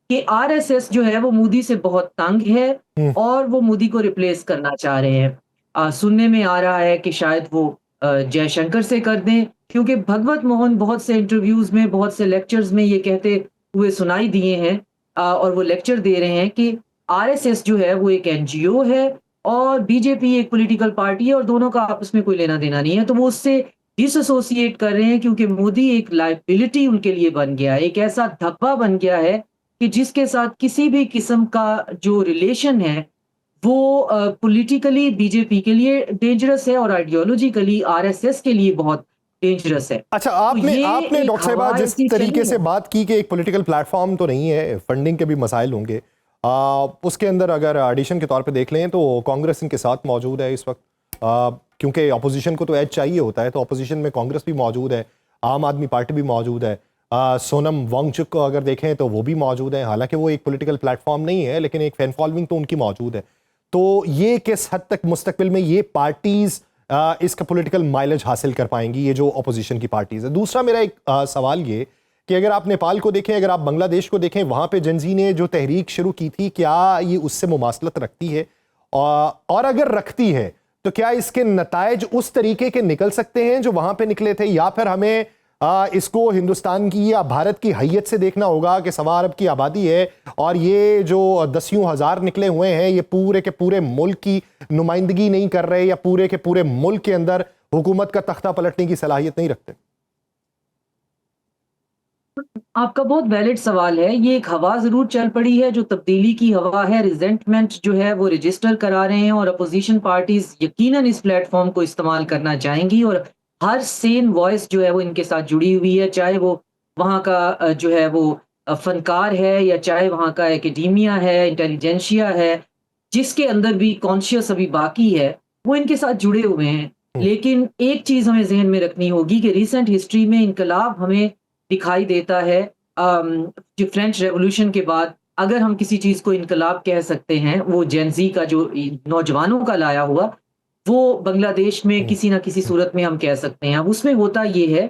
कि आरएसएस जो है वो मोदी से बहुत तंग है हुँ। और वो मोदी को रिप्लेस करना चाह रहे हैं। सुनने में आ रहा है कि शायद वो जयशंकर से कर दें, क्योंकि भगवत मोहन बहुत से इंटरव्यूज़ में, बहुत से लेक्चर्स में ये कहते हुए सुनाई दिए हैं और वो लेक्चर दे रहे हैं कि आरएसएस जो है वो एक एनजीओ है और बीजेपी एक पॉलिटिकल पार्टी है और दोनों का आपस में कोई लेना-देना नहीं है। तो वो उससे डिसएसोसिएट कर रहे हैं क्योंकि मोदी एक लायबिलिटी उनके लिए बन गया है, एक ऐसा धब्बा बन गया है कि जिसके साथ किसी भी किस्म का जो रिलेशन है वो पॉलिटिकली बीजेपी के लिए डेंजरस है और आइडियोलॉजिकली आरएसएस के लिए बहुत डेंजरस है। अच्छा, तो ये आपने एक डॉक्टर साहिबा हवा जिस ऐसी तरीके चली से है। बात की कि एक पॉलिटिकल प्लेटफॉर्म तो नहीं है, फंडिंग के भी मसाइल होंगे। उसके अंदर अगर एडिशन के तौर पे देख लें तो कांग्रेस इनके साथ मौजूद है इस वक्त, क्योंकि अपोजिशन को तो एज चाहिए होता है, तो अपोजिशन में कांग्रेस भी मौजूद है, आम आदमी पार्टी भी मौजूद है। सोनम वांगचुक को अगर देखें तो वो भी मौजूद है, हालांकि वो एक पॉलिटिकल प्लेटफॉर्म नहीं है लेकिन एक फैन फॉलोइंग तो उनकी मौजूद है। तो ये किस हद तक मुस्तकबिल में ये पार्टीज इसका पॉलिटिकल माइलेज हासिल कर पाएंगी, ये जो अपोजिशन की पार्टीज है? दूसरा मेरा एक सवाल ये कि अगर आप नेपाल को देखें, अगर आप बांग्लादेश को देखें, वहां पे जनजी ने जो तहरीक शुरू की थी, क्या ये उससे मुमासलत रखती है? और अगर रखती है तो क्या इसके नतायज उस तरीके के निकल सकते हैं जो वहां पे निकले थे, या फिर हमें इसको हिंदुस्तान की या भारत की हैयत से देखना होगा कि सवा अरब की आबादी है और ये जो दसियों हजार निकले हुए हैं ये पूरे के पूरे मुल्क की नुमाइंदगी नहीं कर रहे या पूरे के पूरे मुल्क के अंदर हुकूमत का तख्ता पलटने की सलाहियत नहीं रखते? आपका बहुत वैलिड सवाल है। ये एक हवा ज़रूर चल पड़ी है जो तब्दीली की हवा है, रिज़ेंटमेंट जो है वो रजिस्टर करा रहे हैं और अपोज़िशन पार्टीज़ यकीनन इस प्लेटफ़ॉर्म को इस्तेमाल करना चाहेंगी और हर सेन वॉइस जो है वो इनके साथ जुड़ी हुई है, चाहे वो वहाँ का जो है वो फ़नकार है या चाहे वहाँ का एकेडेमिया है, इंटेलिजेंशिया है, जिसके अंदर भी कॉन्शियस अभी बाकी है, वो इनके साथ जुड़े हुए हैं। लेकिन एक चीज़ हमें ज़हन में रखनी होगी कि रीसेंट हिस्ट्री में इनकलाब हमें दिखाई देता है। जो फ्रेंच रेवोल्यूशन के बाद अगर हम किसी चीज़ को इनकलाब कह सकते हैं, वो जेन ज़ी का जो नौजवानों का लाया हुआ, वो बांग्लादेश में किसी न किसी सूरत में हम कह सकते हैं। अब उसमें होता ये है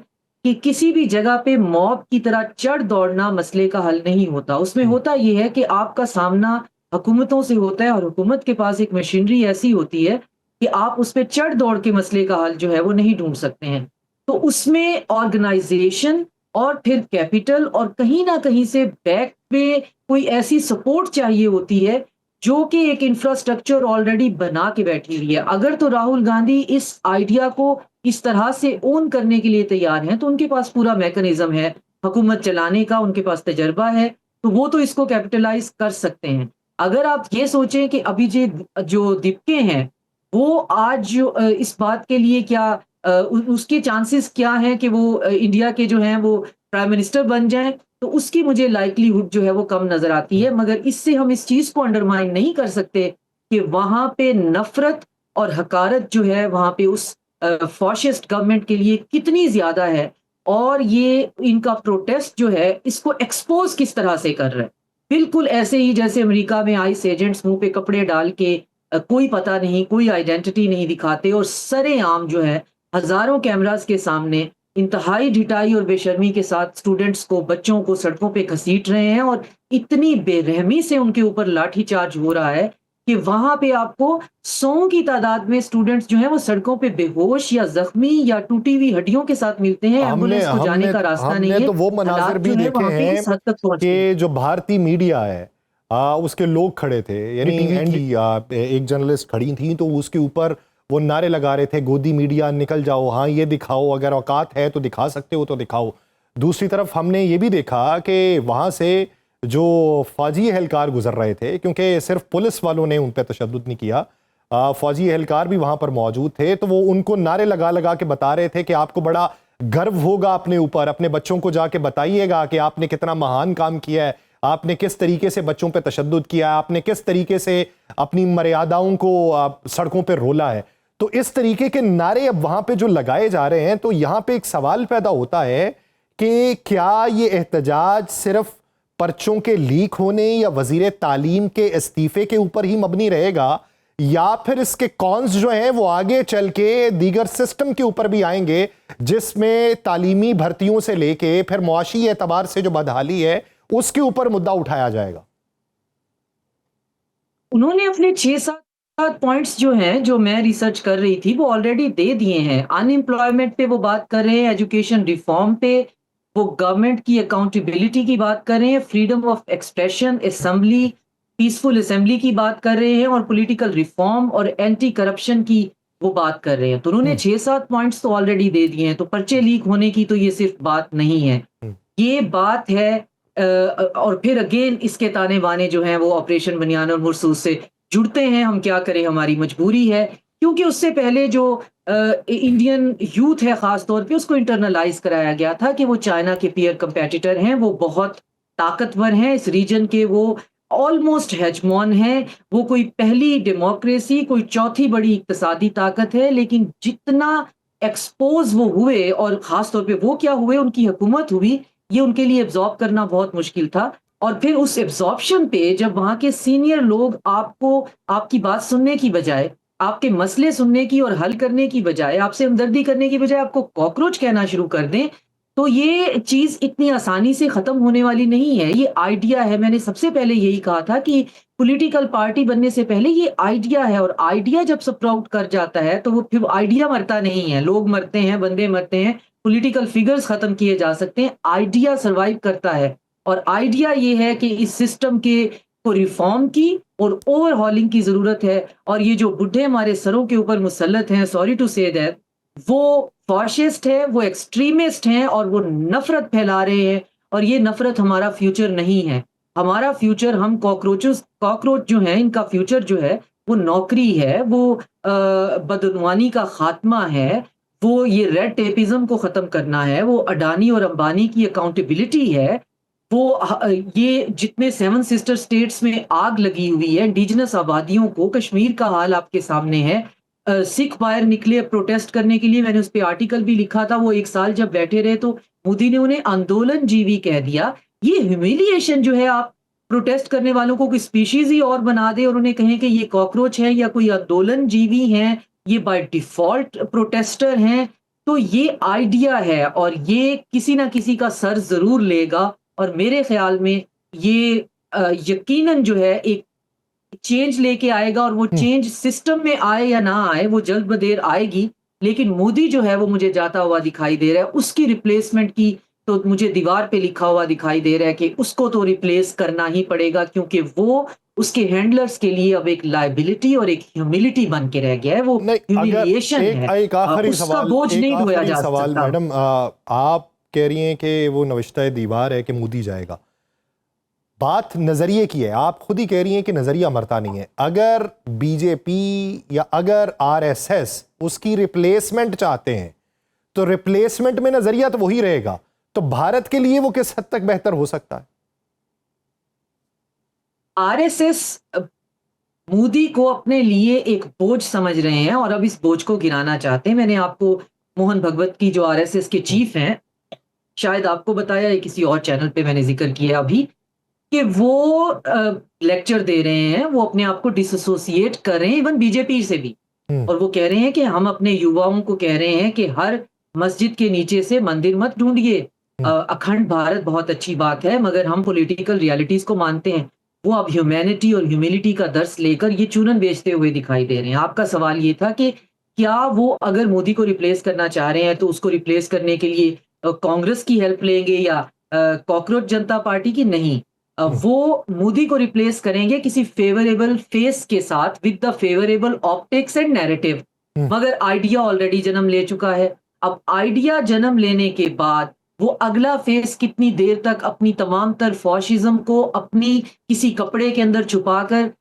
कि किसी भी जगह पे मॉब की तरह चढ़ दौड़ना मसले का हल नहीं होता। उसमें होता ये है कि आपका सामना हुकूमतों से होता है और हुकूमत के पास एक मशीनरी ऐसी होती है कि आप उस पे चढ़ दौड़ के मसले का हल जो है वो नहीं ढूँढ सकते हैं। तो उसमें ऑर्गेनाइज़ेशन और फिर कैपिटल और कहीं न कहीं से बैक पे कोई ऐसी सपोर्ट चाहिए होती है, जो कि एक इंफ्रास्ट्रक्चर ऑलरेडी बना के बैठी हुई है। अगर तो राहुल गांधी इस आइडिया को इस तरह से ओन करने के लिए तैयार हैं, तो उनके पास पूरा मैकेनिज़्म है, हुकूमत चलाने का उनके पास तजर्बा है, तो वो तो इसको कैपिटलाइज़ कर सकते हैं। अगर आप ये सोचें कि अभी जो दीपके हैं, वो आज इस बात के लिए क्या उसके चांसेस क्या हैं कि वो इंडिया के जो हैं वो प्राइम मिनिस्टर बन जाएं, तो उसकी मुझे लाइक्लीहुड जो है वो कम नजर आती है। मगर इससे हम इस चीज को अंडरमाइन नहीं कर सकते कि वहां पे नफरत और हकारत जो है वहां पे उस फॉशिस्ट गवर्नमेंट के लिए कितनी ज्यादा है और ये इनका प्रोटेस्ट जो है इसको एक्सपोज किस तरह से कर रहा है। बिल्कुल ऐसे ही जैसे अमेरिका में आइस एजेंट्स मुंह पे कपड़े डाल के कोई पता नहीं, कोई आइडेंटिटी नहीं दिखाते और सरेआम जो है हजारों कैमरास के सामने इंतहाई ढिठाई और बेशर्मी के साथ स्टूडेंट्स को, बच्चों को सड़कों पे घसीट रहे हैं और इतनी बेरहमी से उनके ऊपर लाठीचार्ज हो रहा है कि वहां पे आपको 100 की तादाद में स्टूडेंट्स जो हैं वो सड़कों पे बेहोश या जख्मी या टूटी हुई हड्डियों के साथ मिलते हैं। हमने एम्बुलेंस को जाने हमने का रास्ता नहीं हमने है। तो वो मनाजिर हालात भी जो है देखे वहां पे हैं इस हद तक पहुंच गए। कि जो भारतीय मीडिया है उसके लोग खड़े थे, यानी एक जर्नलिस्ट खड़ी थी तो उसके ऊपर वो नारे लगा रहे थे, गोदी मीडिया निकल जाओ, हाँ ये दिखाओ, अगर औकात है तो दिखा सकते हो तो दिखाओ। दूसरी तरफ हमने ये भी देखा कि वहां से जो फौजी एहलकार गुजर रहे थे, क्योंकि सिर्फ पुलिस वालों ने उन पर तशद्दुद नहीं किया, फौजी एहलकार भी वहां पर मौजूद थे, तो वो उनको नारे लगा लगा के बता रहे थे कि आपको बड़ा गर्व होगा अपने ऊपर, अपने बच्चों को जाके बताइएगा कि आपने कितना महान काम किया है, आपने किस तरीके से बच्चों पे तशद्दुद किया है, आपने किस तरीके से अपनी मर्यादाओं को सड़कों पे रोला है। तो इस तरीके के नारे अब वहां पे जो लगाए जा रहे हैं, तो यहां पे एक सवाल पैदा होता है कि क्या ये एहतजाज सिर्फ पर्चों के लीक होने या वजीर तालीम के इस्तीफे के ऊपर ही मबनी रहेगा, या फिर इसके कॉन्स जो हैं वो आगे चल के दीगर सिस्टम के ऊपर भी आएंगे, जिसमें तालीमी भर्तियों से लेके फिर मुआशी एतबार से जो बदहाली है उसके ऊपर मुद्दा उठाया जाएगा? उन्होंने अपने 6-7 पॉइंट्स जो हैं, जो मैं रिसर्च कर रही थी, वो ऑलरेडी दे दिए हैं। अनएम्प्लॉयमेंट पे वो बात कर रहे हैं, एजुकेशन रिफॉर्म पे, वो गवर्नमेंट की अकाउंटेबिलिटी की बात कर रहे हैं, freedom of expression, assembly, peaceful assembly की बात कर रहे हैं, और पॉलिटिकल रिफॉर्म और एंटी करप्शन की वो बात कर रहे हैं। तो उन्होंने 6-7 पॉइंट्स तो ऑलरेडी दे दिए हैं। तो पर्चे लीक होने की तो ये सिर्फ बात नहीं है, ये बात है और फिर अगेन इसके ताने बाने जो हैं वो ऑपरेशन बनियान और मुरसूस से जुड़ते हैं। हम क्या करें, हमारी मजबूरी है, क्योंकि उससे पहले जो इंडियन यूथ है खास तौर पे, उसको इंटरनलाइज कराया गया था कि वो चाइना के पीयर कंपेटिटर हैं, वो बहुत ताकतवर हैं इस रीजन के, वो ऑलमोस्ट हेजमॉन हैं, वो कोई पहली डेमोक्रेसी, कोई चौथी बड़ी इक्तिसादी ताकत है। लेकिन जितना एक्सपोज वो हुए, और खास तौर पे वो क्या हुए, उनकी हुकूमत हुई, ये उनके लिए एब्जॉर्ब करना बहुत मुश्किल था। और फिर उस एब्जॉर्प्शन पे जब वहां के सीनियर लोग आपको, आपकी बात सुनने की बजाय, आपके मसले सुनने की और हल करने की बजाय, आपसे हमदर्दी करने की बजाय आपको कॉकरोच कहना शुरू कर दें, तो ये चीज इतनी आसानी से खत्म होने वाली नहीं है। ये आइडिया है, मैंने सबसे पहले यही कहा था कि पॉलिटिकल पार्टी बनने से पहले ये आइडिया है, और आइडिया जब स्प्राउट कर जाता है तो वो फिर आइडिया मरता नहीं है। लोग मरते हैं, बंदे मरते हैं, पॉलिटिकल फिगर्स खत्म किए जा सकते हैं, आइडिया सरवाइव करता है। और आइडिया ये है कि इस सिस्टम के को रिफॉर्म की और ओवरहॉलिंग की जरूरत है। और ये जो बुढ़े हमारे सरों के ऊपर मुसल्लत हैं, सॉरी टू से दैट, वो फाशिस्ट है, वो एक्सट्रीमिस्ट हैं, और वो नफरत फैला रहे हैं। और ये नफरत हमारा फ्यूचर नहीं है। हमारा फ्यूचर, हम कॉकरोच जो है, इनका फ्यूचर जो है वो नौकरी है, वो बदनवानी का खात्मा है, वो ये रेड टेपिज्म को खत्म करना है, वो अडानी और अंबानी की अकाउंटेबिलिटी है, वो ये जितने 7 सिस्टर स्टेट्स में आग लगी हुई है इंडिजिनस आबादियों को, कश्मीर का हाल आपके सामने है। सिख बाहर निकले प्रोटेस्ट करने के लिए, मैंने उस पर आर्टिकल भी लिखा था। वो 1 साल जब बैठे रहे तो मोदी ने उन्हें आंदोलन जीवी कह दिया। ये ह्यूमिलिएशन जो है, आप प्रोटेस्ट करने वालों को कोई स्पीशीज ही और बना दे और उन्हें कहें कि ये कॉकरोच है या कोई आंदोलन जीवी हैं, ये बाय डिफॉल्ट प्रोटेस्टर हैं, तो ये आइडिया है और ये किसी ना किसी का सर जरूर लेगा। और मेरे ख्याल में ये यकीनन जो है एक चेंज लेके आएगा, और वो चेंज सिस्टम में आए या ना आए, वो जल्द बदेर आएगी। लेकिन मोदी जो है वो मुझे जाता हुआ दिखाई दे रहा है। उसकी रिप्लेसमेंट की तो मुझे दीवार पे लिखा हुआ दिखाई दे रहा है कि उसको तो रिप्लेस करना ही पड़ेगा, क्योंकि वो उसके हैंडलर्स के लिए अब एक लायबिलिटी और एक ह्यूमिलिटी बन के रह गया है। वो ह्यूमिलिएशन है, एक आखिरी उसका सवाल, बोझ नहीं ढोया जा सकता। मैडम, आप कह रही हैं कि वो नविश्ता दीवार है कि मोदी जाएगा। बात नजरिए की है, आप खुद ही कह रही हैं कि नजरिया मरता नहीं है। अगर बीजेपी या अगर आरएसएस उसकी रिप्लेसमेंट चाहते हैं तो रिप्लेसमेंट में नजरिया तो वही रहेगा, तो भारत के लिए वो किस हद तक बेहतर हो सकता है? आरएसएस मोदी को अपने लिए एक बोझ समझ रहे हैं और अब इस बोझ को गिराना चाहते हैं। मैंने आपको मोहन भगवत की, जो आरएसएस के चीफ हैं, शायद आपको बताया, किसी और चैनल पे मैंने जिक्र किया अभी, कि वो लेक्चर दे रहे हैं, वो अपने आप को डिसोसिएट कर रहे हैं इवन बीजेपी से भी। और वो कह रहे हैं कि हम अपने युवाओं को कह रहे हैं कि हर मस्जिद के नीचे से मंदिर मत ढूंढिए। अखंड भारत बहुत अच्छी बात है, मगर हम पॉलिटिकल रियलिटीज को मानते हैं। वो अब ह्यूमैनिटी और ह्यूमिलिटी का दर्स लेकर ये चूरन बेचते हुए दिखाई दे रहे हैं। आपका सवाल ये था कि क्या वो अगर मोदी को रिप्लेस करना चाह रहे हैं तो उसको रिप्लेस करने के लिए कांग्रेस की हेल्प लेंगे या कॉकरोच जनता पार्टी की? नहीं। वो मोदी को रिप्लेस करेंगे किसी फेवरेबल फेस के साथ with the favourable optics and narrative. मगर आइडिया ऑलरेडी जन्म ले चुका है। अब आइडिया जन्म लेने के बाद वो अगला फेस कितनी देर तक अपनी तमाम तर फॉशिज्म को अपनी किसी कपड़े के अंदर छुपाकर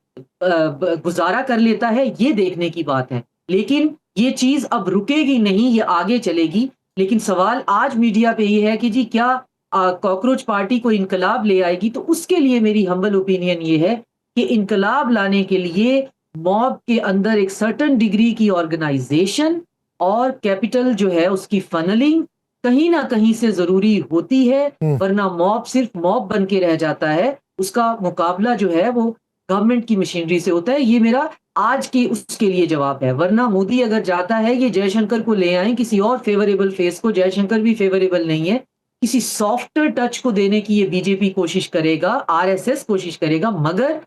गुजारा कर लेता है, ये देखने की बात है। लेकिन ये चीज अब रुकेगी नहीं, ये आगे चलेगी। लेकिन सवाल आज मीडिया पे ये है कि जी क्या कॉकरोच पार्टी को इनकलाब ले आएगी? तो उसके लिए मेरी हम्बल ओपिनियन ये है कि इनकलाब लाने के लिए मॉब के अंदर एक सर्टेन डिग्री की ऑर्गेनाइजेशन और कैपिटल जो है उसकी फनलिंग कहीं ना कहीं से जरूरी होती है, वरना मॉब सिर्फ मॉब बन के रह जाता है। उसका मुकाबला जो है वो गवर्नमेंट की मशीनरी से होता है। ये मेरा आज के उसके लिए जवाब है। वरना मोदी अगर जाता है ये जयशंकर को ले आए किसी और फेवरेबल फेस को, जयशंकर भी फेवरेबल नहीं है, किसी सॉफ्टर टच को देने की ये बीजेपी कोशिश करेगा, आरएसएस कोशिश करेगा, मगर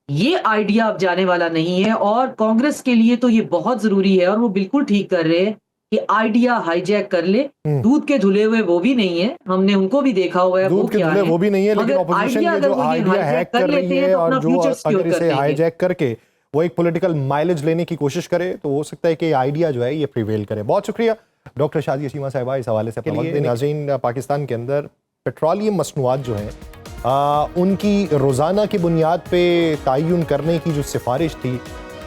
ये आइडिया अब जाने वाला नहीं है। और कांग्रेस के लिए तो ये बहुत जरूरी है और वो बिल्कुल ठीक कर रहे हैं कि आइडिया हाईजैक कर ले। दूध के धुले हुए वो भी नहीं है, हमने उनको भी देखा हुआ है। दूध के धुले वो भी नहीं है, लेकिन ऑपोजिशन ये जो आइडिया हैक कर रही है और जो अगर इसे हाईजैक करके वो एक पॉलिटिकल माइलेज लेने की कोशिश करे तो हो सकता है कि आइडिया जो है ये प्रिवेल करे। बहुत शुक्रिया डॉक्टर शादिया शीमा साहिबा इस हवाले से अपना वक्त देने। नाज़रीन, पाकिस्तान के अंदर पेट्रोलियम मसनूआत जो हैं उनकी रोज़ाना की बुनियाद पे तयन करने की जो सिफारिश थी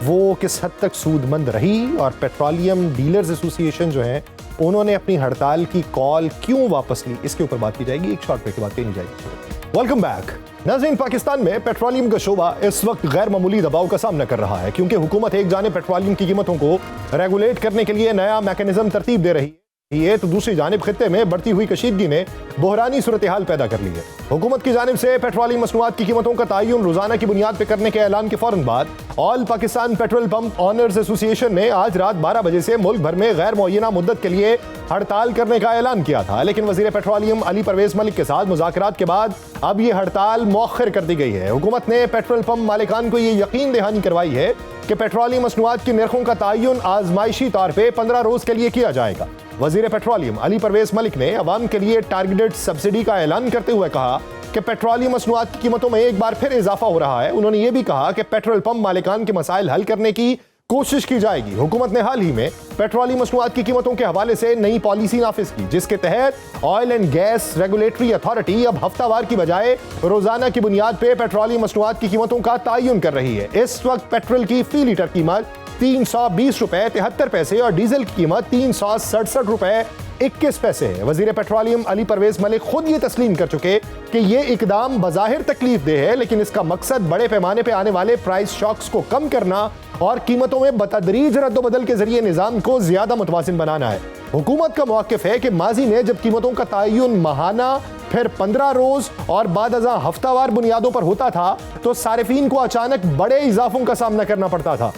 वो किस हद तक सूदमंद रही और पेट्रोलियम डीलर्स एसोसिएशन जो हैं उन्होंने अपनी हड़ताल की कॉल क्यों वापस ली, इसके ऊपर बात की जाएगी। एक शॉर्ट ब्रेक के बाद कही जाएगी। Welcome back. नाज़रीन, पाकिस्तान में पेट्रोलियम का शोबा इस वक्त गैर मामूली दबाव का सामना कर रहा है क्योंकि हुकूमत एक जानिब पेट्रोलियम की कीमतों को रेगुलेट करने के लिए नया मैकेनिज्म तरतीब दे रही है, तो दूसरी जानिब खित्ते में बढ़ती हुई कशीदगी ने बहरानी सूरत हाल पैदा कर ली है। हुकूमत की जानिब से पेट्रोलियम मसनूआत की कीमतों का तयन रोजाना की बुनियाद पर करने के ऐलान के फौरन बाद all Pakistan petrol pump owners association ने आज रात 12 बजे से मुल्क भर में गैर मुअय्यना मुद्दत के लिए हड़ताल करने का ऐलान किया था। लेकिन वजीर पेट्रोलियम अली परवेज मलिक के साथ मुज़ाकरात के बाद अब यह हड़ताल मौखर कर दी गई है। हुकूमत ने पेट्रोल पंप मालिकान को यह यकीन दहानी करवाई है कि पेट्रोलियम मसनूआत की नरखों का तयन आजमाइशी तौर पर 15 रोज के लिए किया जाएगा। वजीर पेट्रोलियम अली परवेज मलिक ने अवाम के लिए टारगेटेड सब्सिडी का ऐलान करते हुए कहा कि पेट्रोलियम मसनूआत की कीमतों में एक बार फिर इजाफा हो रहा है। उन्होंने ये भी कहा कि पेट्रोल पंप मालिकान के मसाइल हल करने की कोशिश की जाएगी। हुकूमत ने हाल ही में पेट्रोलियम मसनूआत की कीमतों के हवाले से नई पॉलिसी नाफिज की जिसके तहत oil and gas regulatory authority अब हफ्तावार की बजाय रोजाना की बुनियाद पर पेट्रोलियम मसनूआत की कीमतों का तयन कर रही है। इस वक्त पेट्रोल की फी लीटर कीमत 320 रुपए 73 पैसे और डीजल की कीमत 367 रुपए 21 पैसे है। वजीर पेट्रोलियम अली परवेज मलिक खुद ये तस्लीम कर चुके कि ये इकदाम बज़ाहिर तकलीफ दे है, लेकिन इसका मकसद बड़े पैमाने पे आने वाले प्राइस शॉक्स को कम करना और कीमतों में बतदरीज रद्दोबदल के जरिए निजाम को ज्यादा मुतवाज़िन बनाना है। हुकूमत का मौक़िफ़ है कि माजी में जब कीमतों का तयन माहाना फिर 15 रोज और बाद अज़ां हफ्तावार बुनियादों पर होता था तो सारिफीन को अचानक बड़े इजाफों का सामना करना पड़ता था।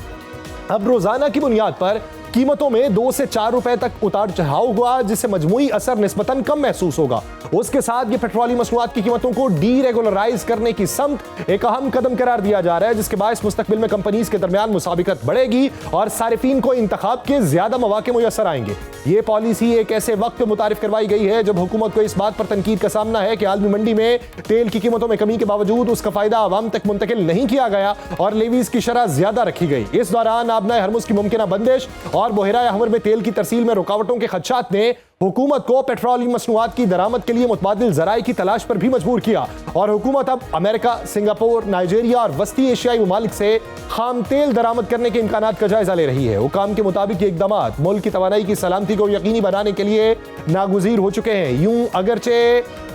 अब रोजाना की बुनियाद पर कीमतों में 2 से 4 रुपए तक उतार चढ़ाव हुआ जिससे मजमूई असर निस्बतन कम महसूस होगा। उसके साथ ये पेट्रोलियम मसनूआत की कीमतों को डीरेगुलराइज करने की समत एक अहम कदम करार दिया जा रहा है जिसके बायस मुस्तकबिल में कंपनीज के दरमियान मुसाबिकत बढ़ेगी और सारिफीन को इंतखाब के ज्यादा मौके मुयसर आएंगे। ये पॉलिसी एक ऐसे वक्त पे मुतारिफ करवाई गई है जब हुकूमत को इस बात पर तनकीद का सामना है कि आलमी मंडी में तेल की कीमतों में कमी के बावजूद उसका फायदा आवाम तक मुंतकिल नहीं किया गया और लेवीज की शरह ज्यादा रखी गई। इस दौरान आबनाए हरमुज की मुमकिना बंदिश और बहराए हमर में तेल की तरसील में रुकावटों के खदशात ने हुकूमत को पेट्रोलियम मसनूआत की दरामद के लिए मुतबादिल ज़राए की तलाश पर भी मजबूर किया और हुकूमत अब अमेरिका, सिंगापुर, नाइजीरिया और वस्ती एशियाई ममालिक से खाम तेल दरामद करने के इम्कानात का जायजा ले रही है। हुकाम के मुताबिक ये इक़दामात मुल्क की तवानाई की सलामती को यकीनी बनाने के लिए नागुज़ीर हो चुके हैं। यूं अगरचे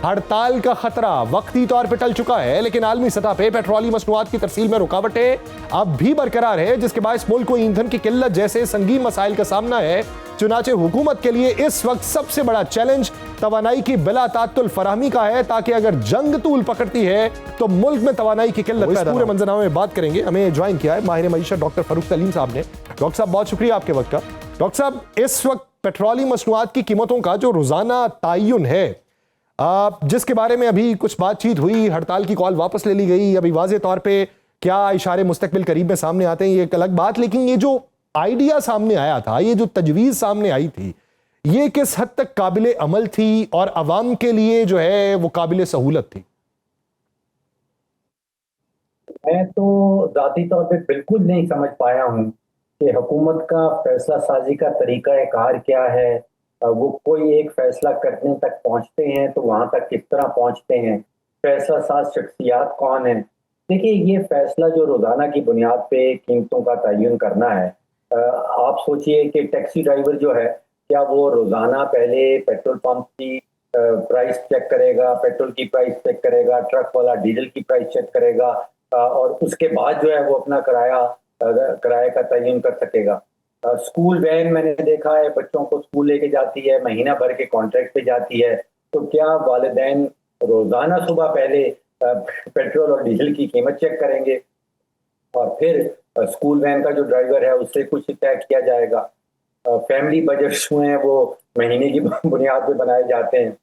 हड़ताल का खतरा वक्ती तौर पर टल चुका है, लेकिन आलमी सतह पर पेट्रोलियम मसनूआत की तरसील में रुकावटें अब भी बरकरार है जिसके बायस मुल्क को ईंधन की किल्लत जैसे संगीन मसाइल का सामना है। चुनाचे हुकूमत के लिए इस वक्त सबसे बड़ा चैलेंज तवानाई की बिला तात्तुल फराहमी का है ताकि अगर जंग तूल पकड़ती है तो मुल्क में तवानाई की किल्लत पैदा। पूरे मंजरनामे में बात करेंगे। हमें ज्वाइन किया है माहिर मईशत डॉक्टर फरूक सलीम साहब ने। डॉक्टर साहब बहुत शुक्रिया आपके वक्त का। डॉक्टर साहब, इस वक्त पेट्रोलियम मसनूआत की कीमतों का जो रोजाना तयन है जिसके बारे में अभी कुछ बातचीत हुई, हड़ताल की कॉल वापस ले ली गई, अभी वाज़े तौर पे क्या इशारे मुस्तकबिल करीब में सामने आते हैं ये एक अलग बात, लेकिन ये जो आइडिया सामने आया था, ये जो तजवीज़ सामने आई थी, ये किस हद तक काबिल अमल थी और अवाम के लिए जो है वो काबिल सहूलत थी? मैं तो ज़ाती तौर पे बिल्कुल नहीं समझ पाया हूँ कि हुकूमत का फैसला साजी का तरीक़ा-ए-कार क्या है। वो कोई एक फैसला करने तक पहुँचते हैं तो वहाँ तक किस तरह पहुँचते हैं, फैसला साज शख्सियात कौन है। देखिए, ये फैसला जो रोज़ाना की बुनियाद पे कीमतों का तयन करना है, आप सोचिए कि टैक्सी ड्राइवर जो है, क्या वो रोज़ाना पहले पेट्रोल पंप की प्राइस चेक करेगा, पेट्रोल की प्राइस चेक करेगा, ट्रक वाला डीजल की प्राइस चेक करेगा और उसके बाद जो है वो अपना किराए का तयन कर सकेगा। स्कूल वैन मैंने देखा है, बच्चों को स्कूल लेके जाती है, महीना भर के कॉन्ट्रैक्ट पे जाती है, तो क्या वालिदैन रोज़ाना सुबह पहले पेट्रोल और डीजल की कीमत चेक करेंगे और फिर स्कूल वैन का जो ड्राइवर है उससे कुछ तय किया जाएगा। फैमिली बजट्स हुए हैं वो महीने की बुनियाद पे बनाए जाते हैं,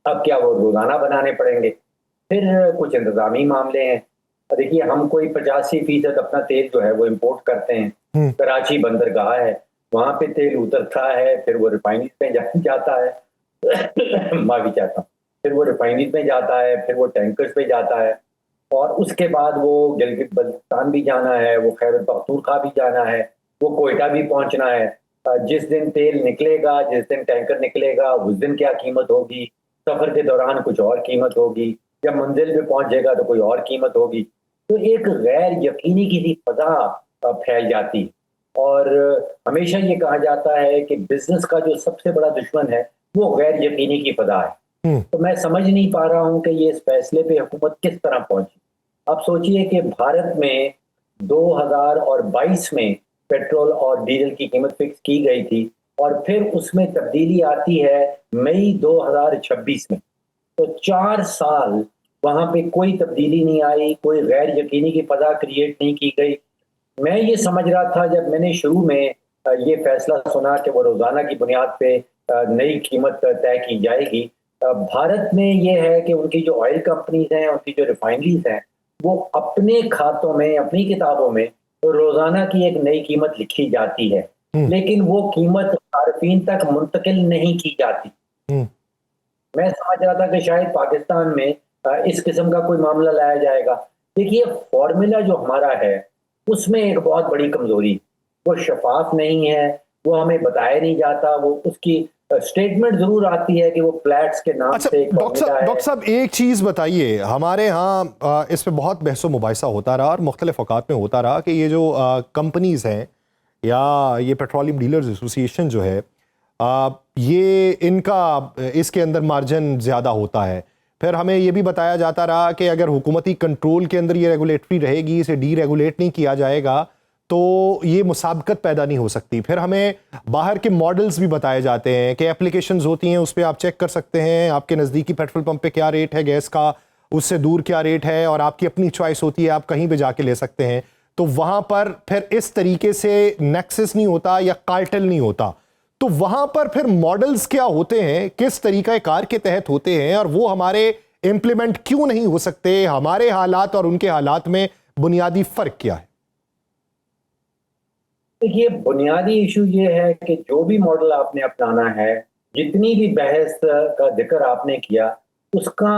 अब क्या वो रोज़ाना बनाने पड़ेंगे। फिर कुछ इंतज़ामी मामले हैं, देखिए हम कोई 85% अपना तेल जो है वो इम्पोर्ट करते हैं। कराची बंदरगाह है, वहाँ पे तेल उतरता है, फिर वो रिफाइनरीज में जाता है माफ़ी चाहता हूँ, फिर वो रिफाइनरीज में जाता है, फिर वो टैंकर्स पे जाता है और उसके बाद वो गिलगित बल्तिस्तान भी जाना है, वो खैबर पख्तूनख्वा भी जाना है, वो कोयटा भी पहुँचना है। जिस दिन तेल निकलेगा, जिस दिन टैंकर निकलेगा, उस दिन क्या कीमत होगी, सफ़र के दौरान कुछ और कीमत होगी, जब मंजिल पे पहुँचेगा तो कोई और कीमत होगी। तो एक गैर यकीनी की फ़ज़ा फैल जाती और हमेशा ये कहा जाता है कि बिज़नेस का जो सबसे बड़ा दुश्मन है, वो गैर यकीनी की फ़ज़ा है। तो मैं समझ नहीं पा रहा हूँ कि ये इस फैसले पे हुकूमत किस तरह पहुँची। अब सोचिए कि भारत में 2022 में पेट्रोल और डीजल की कीमत फिक्स की गई थी और फिर उसमें तब्दीली आती है मई 2026 में। तो 4 साल वहाँ पे कोई तब्दीली नहीं आई, कोई गैर यकीनी की फ़ज़ा क्रिएट नहीं की गई। मैं ये समझ रहा था जब मैंने शुरू में ये फैसला सुना कि वो रोज़ाना की बुनियाद पे नई कीमत तय की जाएगी। भारत में ये है कि उनकी जो ऑयल कंपनीज़ हैं, उनकी जो रिफाइनरीज़ हैं, वो अपने खातों में, अपनी किताबों में रोज़ाना की एक नई कीमत लिखी जाती है, लेकिन वो कीमत सार्फिन तक मुंतकिल नहीं की जाती। मैं समझ रहा था कि शायद पाकिस्तान में इस किस्म का कोई मामला लाया जाएगा। देखिए, फॉर्मूला जो हमारा है उसमें एक बहुत बड़ी कमजोरी, वो शफाफ नहीं है, वो हमें बताया नहीं जाता, वो उसकी स्टेटमेंट जरूर आती है कि वो फ्लैट्स के नाम से एक डॉक्टर साहब एक चीज बताइए, हमारे यहाँ इस पे बहुत बहसो मुबाहिसा होता रहा और मुख्तलिफ औकात में होता रहा कि ये जो कंपनीज हैं या ये पेट्रोलियम डीलर्स एसोसिएशन जो है, ये इनका इसके अंदर मार्जिन ज़्यादा होता है। फिर हमें ये भी बताया जाता रहा कि अगर हुकूमती कंट्रोल के अंदर ये रेगुलेटरी रहेगी, इसे डी रेगुलेट नहीं किया जाएगा तो ये मुसाबकत पैदा नहीं हो सकती। फिर हमें बाहर के मॉडल्स भी बताए जाते हैं कि एप्लीकेशंस होती हैं, उस पर आप चेक कर सकते हैं आपके नज़दीकी पेट्रोल पंप पे क्या रेट है गैस का, उससे दूर क्या रेट है, और आपकी अपनी चॉइस होती है, आप कहीं भी जाके ले सकते हैं। तो वहाँ पर फिर इस तरीके से नेक्सस नहीं होता या कार्टेल नहीं होता। तो वहां पर फिर मॉडल्स क्या होते हैं, किस तरीका कार के तहत होते हैं, और वो हमारे इंप्लीमेंट क्यों नहीं हो सकते? हमारे हालात और उनके हालात में बुनियादी फर्क क्या है? देखिए, बुनियादी इशू ये है कि जो भी मॉडल आपने अपनाना है, जितनी भी बहस का जिक्र आपने किया, उसका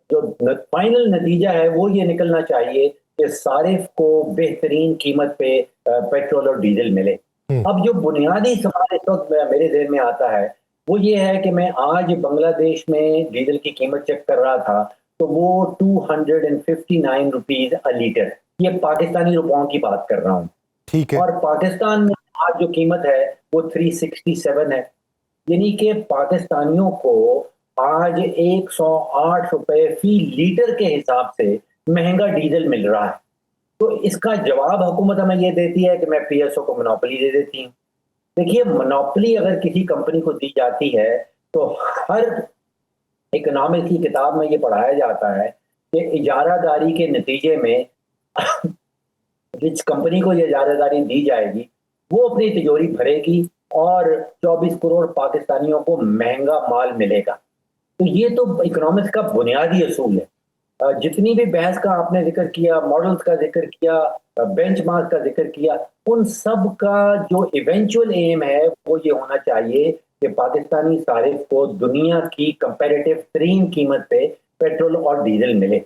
जो फाइनल नतीजा है वो ये निकलना चाहिए कि सारिफ को बेहतरीन कीमत पे पेट्रोल और डीजल मिले। अब जो बुनियादी सवाल इस वक्त मेरे ज़हन में आता है वो ये है कि मैं आज बांग्लादेश में डीजल की कीमत चेक कर रहा था, तो वो 259 रुपीज अ लीटर, ये पाकिस्तानी रुपयों की बात कर रहा हूँ। ठीक है। और पाकिस्तान में आज जो कीमत है वो 367 है, यानी कि पाकिस्तानियों को आज 108 रुपए फी लीटर के हिसाब से महंगा डीजल मिल रहा है। तो इसका जवाब हुकूमत हमें ये देती है कि मैं पीएसओ को मोनोपोली दे देती हूँ। देखिए, मोनोपोली अगर किसी कंपनी को दी जाती है तो हर इकोनॉमिक्स की किताब में ये पढ़ाया जाता है कि इजारादारी के नतीजे में जिस कंपनी को ये इजारादारी दी जाएगी वो अपनी तिजोरी भरेगी और 24 करोड़ पाकिस्तानियों को महंगा माल मिलेगा। तो ये तो इकोनॉमिक्स का बुनियादी असूल है। जितनी भी बहस का आपने जिक्र किया, मॉडल्स का जिक्र किया, बेंचमार्क का जिक्र किया, उन सब का जो इवेंचुअल एम है वो ये होना चाहिए कि पाकिस्तानी सारिफ को दुनिया की कंपैरेटिव तरीन कीमत पे पेट्रोल और डीजल मिले।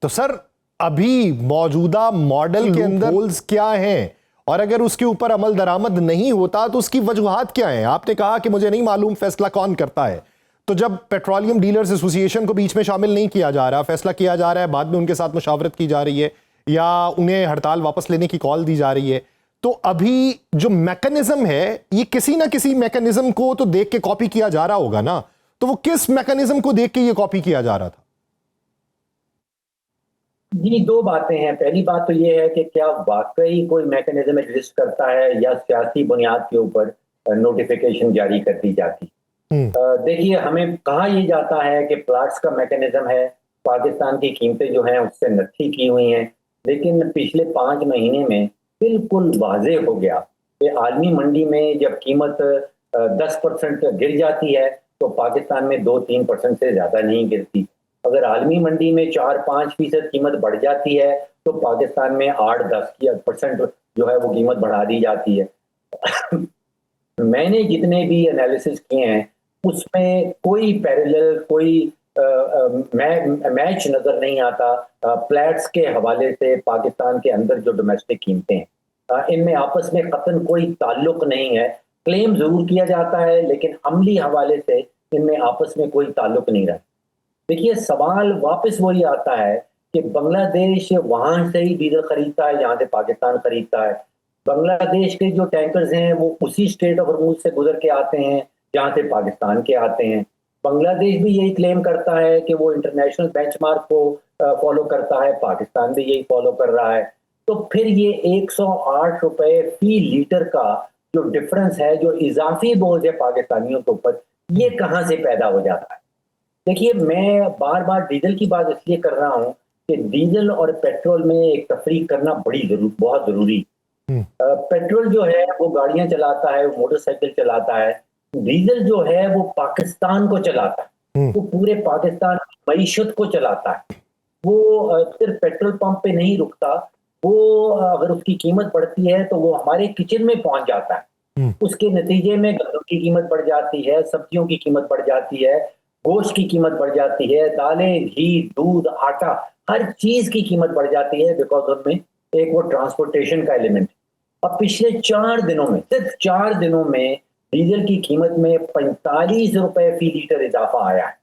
तो सर अभी मौजूदा मॉडल के अंदर होल्स क्या हैं, और अगर उसके ऊपर अमल दरामद नहीं होता तो उसकी वजूहात क्या हैं? आपने कहा कि मुझे नहीं मालूम फैसला कौन करता है, तो जब पेट्रोलियम डीलर्स एसोसिएशन को बीच में शामिल नहीं किया जा रहा, फैसला किया जा रहा है, बाद में उनके साथ मुशावरत की जा रही है या उन्हें हड़ताल वापस लेने की कॉल दी जा रही है, तो अभी जो मैकेनिज्म है ये किसी ना किसी मैकेनिज्म को तो देख के कॉपी किया जा रहा होगा ना, तो वो किस मैकेनिज्म को देख के ये कॉपी किया जा रहा था? जी, दो बातें हैं। पहली बात तो ये है कि क्या वाकई कोई मैकेनिज्म एग्जिस्ट करता है या सियासी बुनियाद के ऊपर नोटिफिकेशन जारी कर दी जाती। देखिए, हमें कहा यह जाता है कि प्लाट्स का मैकेनिज्म है, पाकिस्तान की कीमतें जो हैं उससे नत्थी की हुई हैं, लेकिन पिछले 5 महीने में बिल्कुल वाजे हो गया कि आलमी मंडी में जब कीमत 10% गिर जाती है तो पाकिस्तान में 2-3% से ज्यादा नहीं गिरती। अगर आलमी मंडी में 4-5% कीमत बढ़ जाती है तो पाकिस्तान में 8-10% जो है वो कीमत बढ़ा दी जाती है। मैंने जितने भी एनालिसिस किए हैं उसमें कोई पैरेलल, कोई मैच नजर नहीं आता प्लैट्स के हवाले से। पाकिस्तान के अंदर जो डोमेस्टिक कीमतें हैं इनमें आपस में कतन कोई ताल्लुक नहीं है। क्लेम जरूर किया जाता है लेकिन अमली हवाले से इनमें आपस में कोई ताल्लुक नहीं रहा। देखिए, सवाल वापस वही आता है कि बांग्लादेश वहां से ही डीजल खरीदता है जहां से पाकिस्तान खरीदता है। बांग्लादेश के जो टैंकर्स हैं वो उसी स्ट्रेट ऑफ हॉर्मुज से गुजर के आते हैं जहां से पाकिस्तान के आते हैं। बांग्लादेश भी यही क्लेम करता है कि वो इंटरनेशनल बेंचमार्क को फॉलो करता है, पाकिस्तान भी यही फॉलो कर रहा है। तो फिर ये 108 रुपए फी लीटर का जो डिफरेंस है, जो इजाफी बोझ है पाकिस्तानियों के ऊपर, ये कहां से पैदा हो जाता है? देखिए, मैं बार बार डीजल की बात इसलिए कर रहा हूं कि डीजल और पेट्रोल में एक तफरीक करना बहुत जरूरी। पेट्रोल जो है वो गाड़ियां चलाता है, वो मोटरसाइकिल चलाता है। डीजल जो है वो पाकिस्तान को चलाता है, वो पूरे पाकिस्तान की मईशत को चलाता है। वो सिर्फ पेट्रोल पंप पे नहीं रुकता, वो अगर उसकी कीमत बढ़ती है तो वो हमारे किचन में पहुंच जाता है। उसके नतीजे में गंदम की कीमत बढ़ जाती है, सब्जियों की कीमत बढ़ जाती है, गोश्त की कीमत बढ़ जाती है, दालें, घी, दूध, आटा, हर चीज की कीमत बढ़ जाती है बिकॉज उनमें एक वो ट्रांसपोर्टेशन का एलिमेंट। अब पिछले 4 दिनों में, सिर्फ 4 दिनों में डीजल की कीमत में 45 रुपए फी लीटर इजाफा आया है।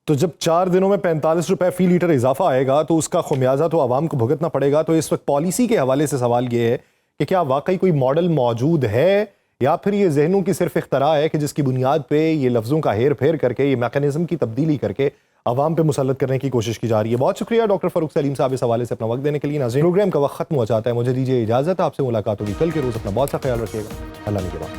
तो जब 4 दिनों में 45 रुपए फी लीटर इजाफा आएगा तो उसका खुमियाजा तो आवाम को भुगतना पड़ेगा। तो इस वक्त पॉलिसी के हवाले से सवाल ये है कि क्या वाकई कोई मॉडल मौजूद है या फिर ये जहनों की सिर्फ इख्तरा है कि जिसकी बुनियाद पे ये लफ्जों का हेर फेर करके, ये मैकेनिज्म की तब्दीली करके आवाम पे मुसल्लत करने की कोशिश की जा रही है। बहुत शुक्रिया डॉक्टर फारूक सलीम साहब इस हवाले से अपना वक्त देने के लिए। नाज़रीन, प्रोग्राम का वक्त खत्म हो जाता है, मुझे दीजिए इजाजत। आपसे मुलाकात होगी कल के रोज। अपना बहुत सा ख्याल रखिएगा। अल्लाह ने के बाद।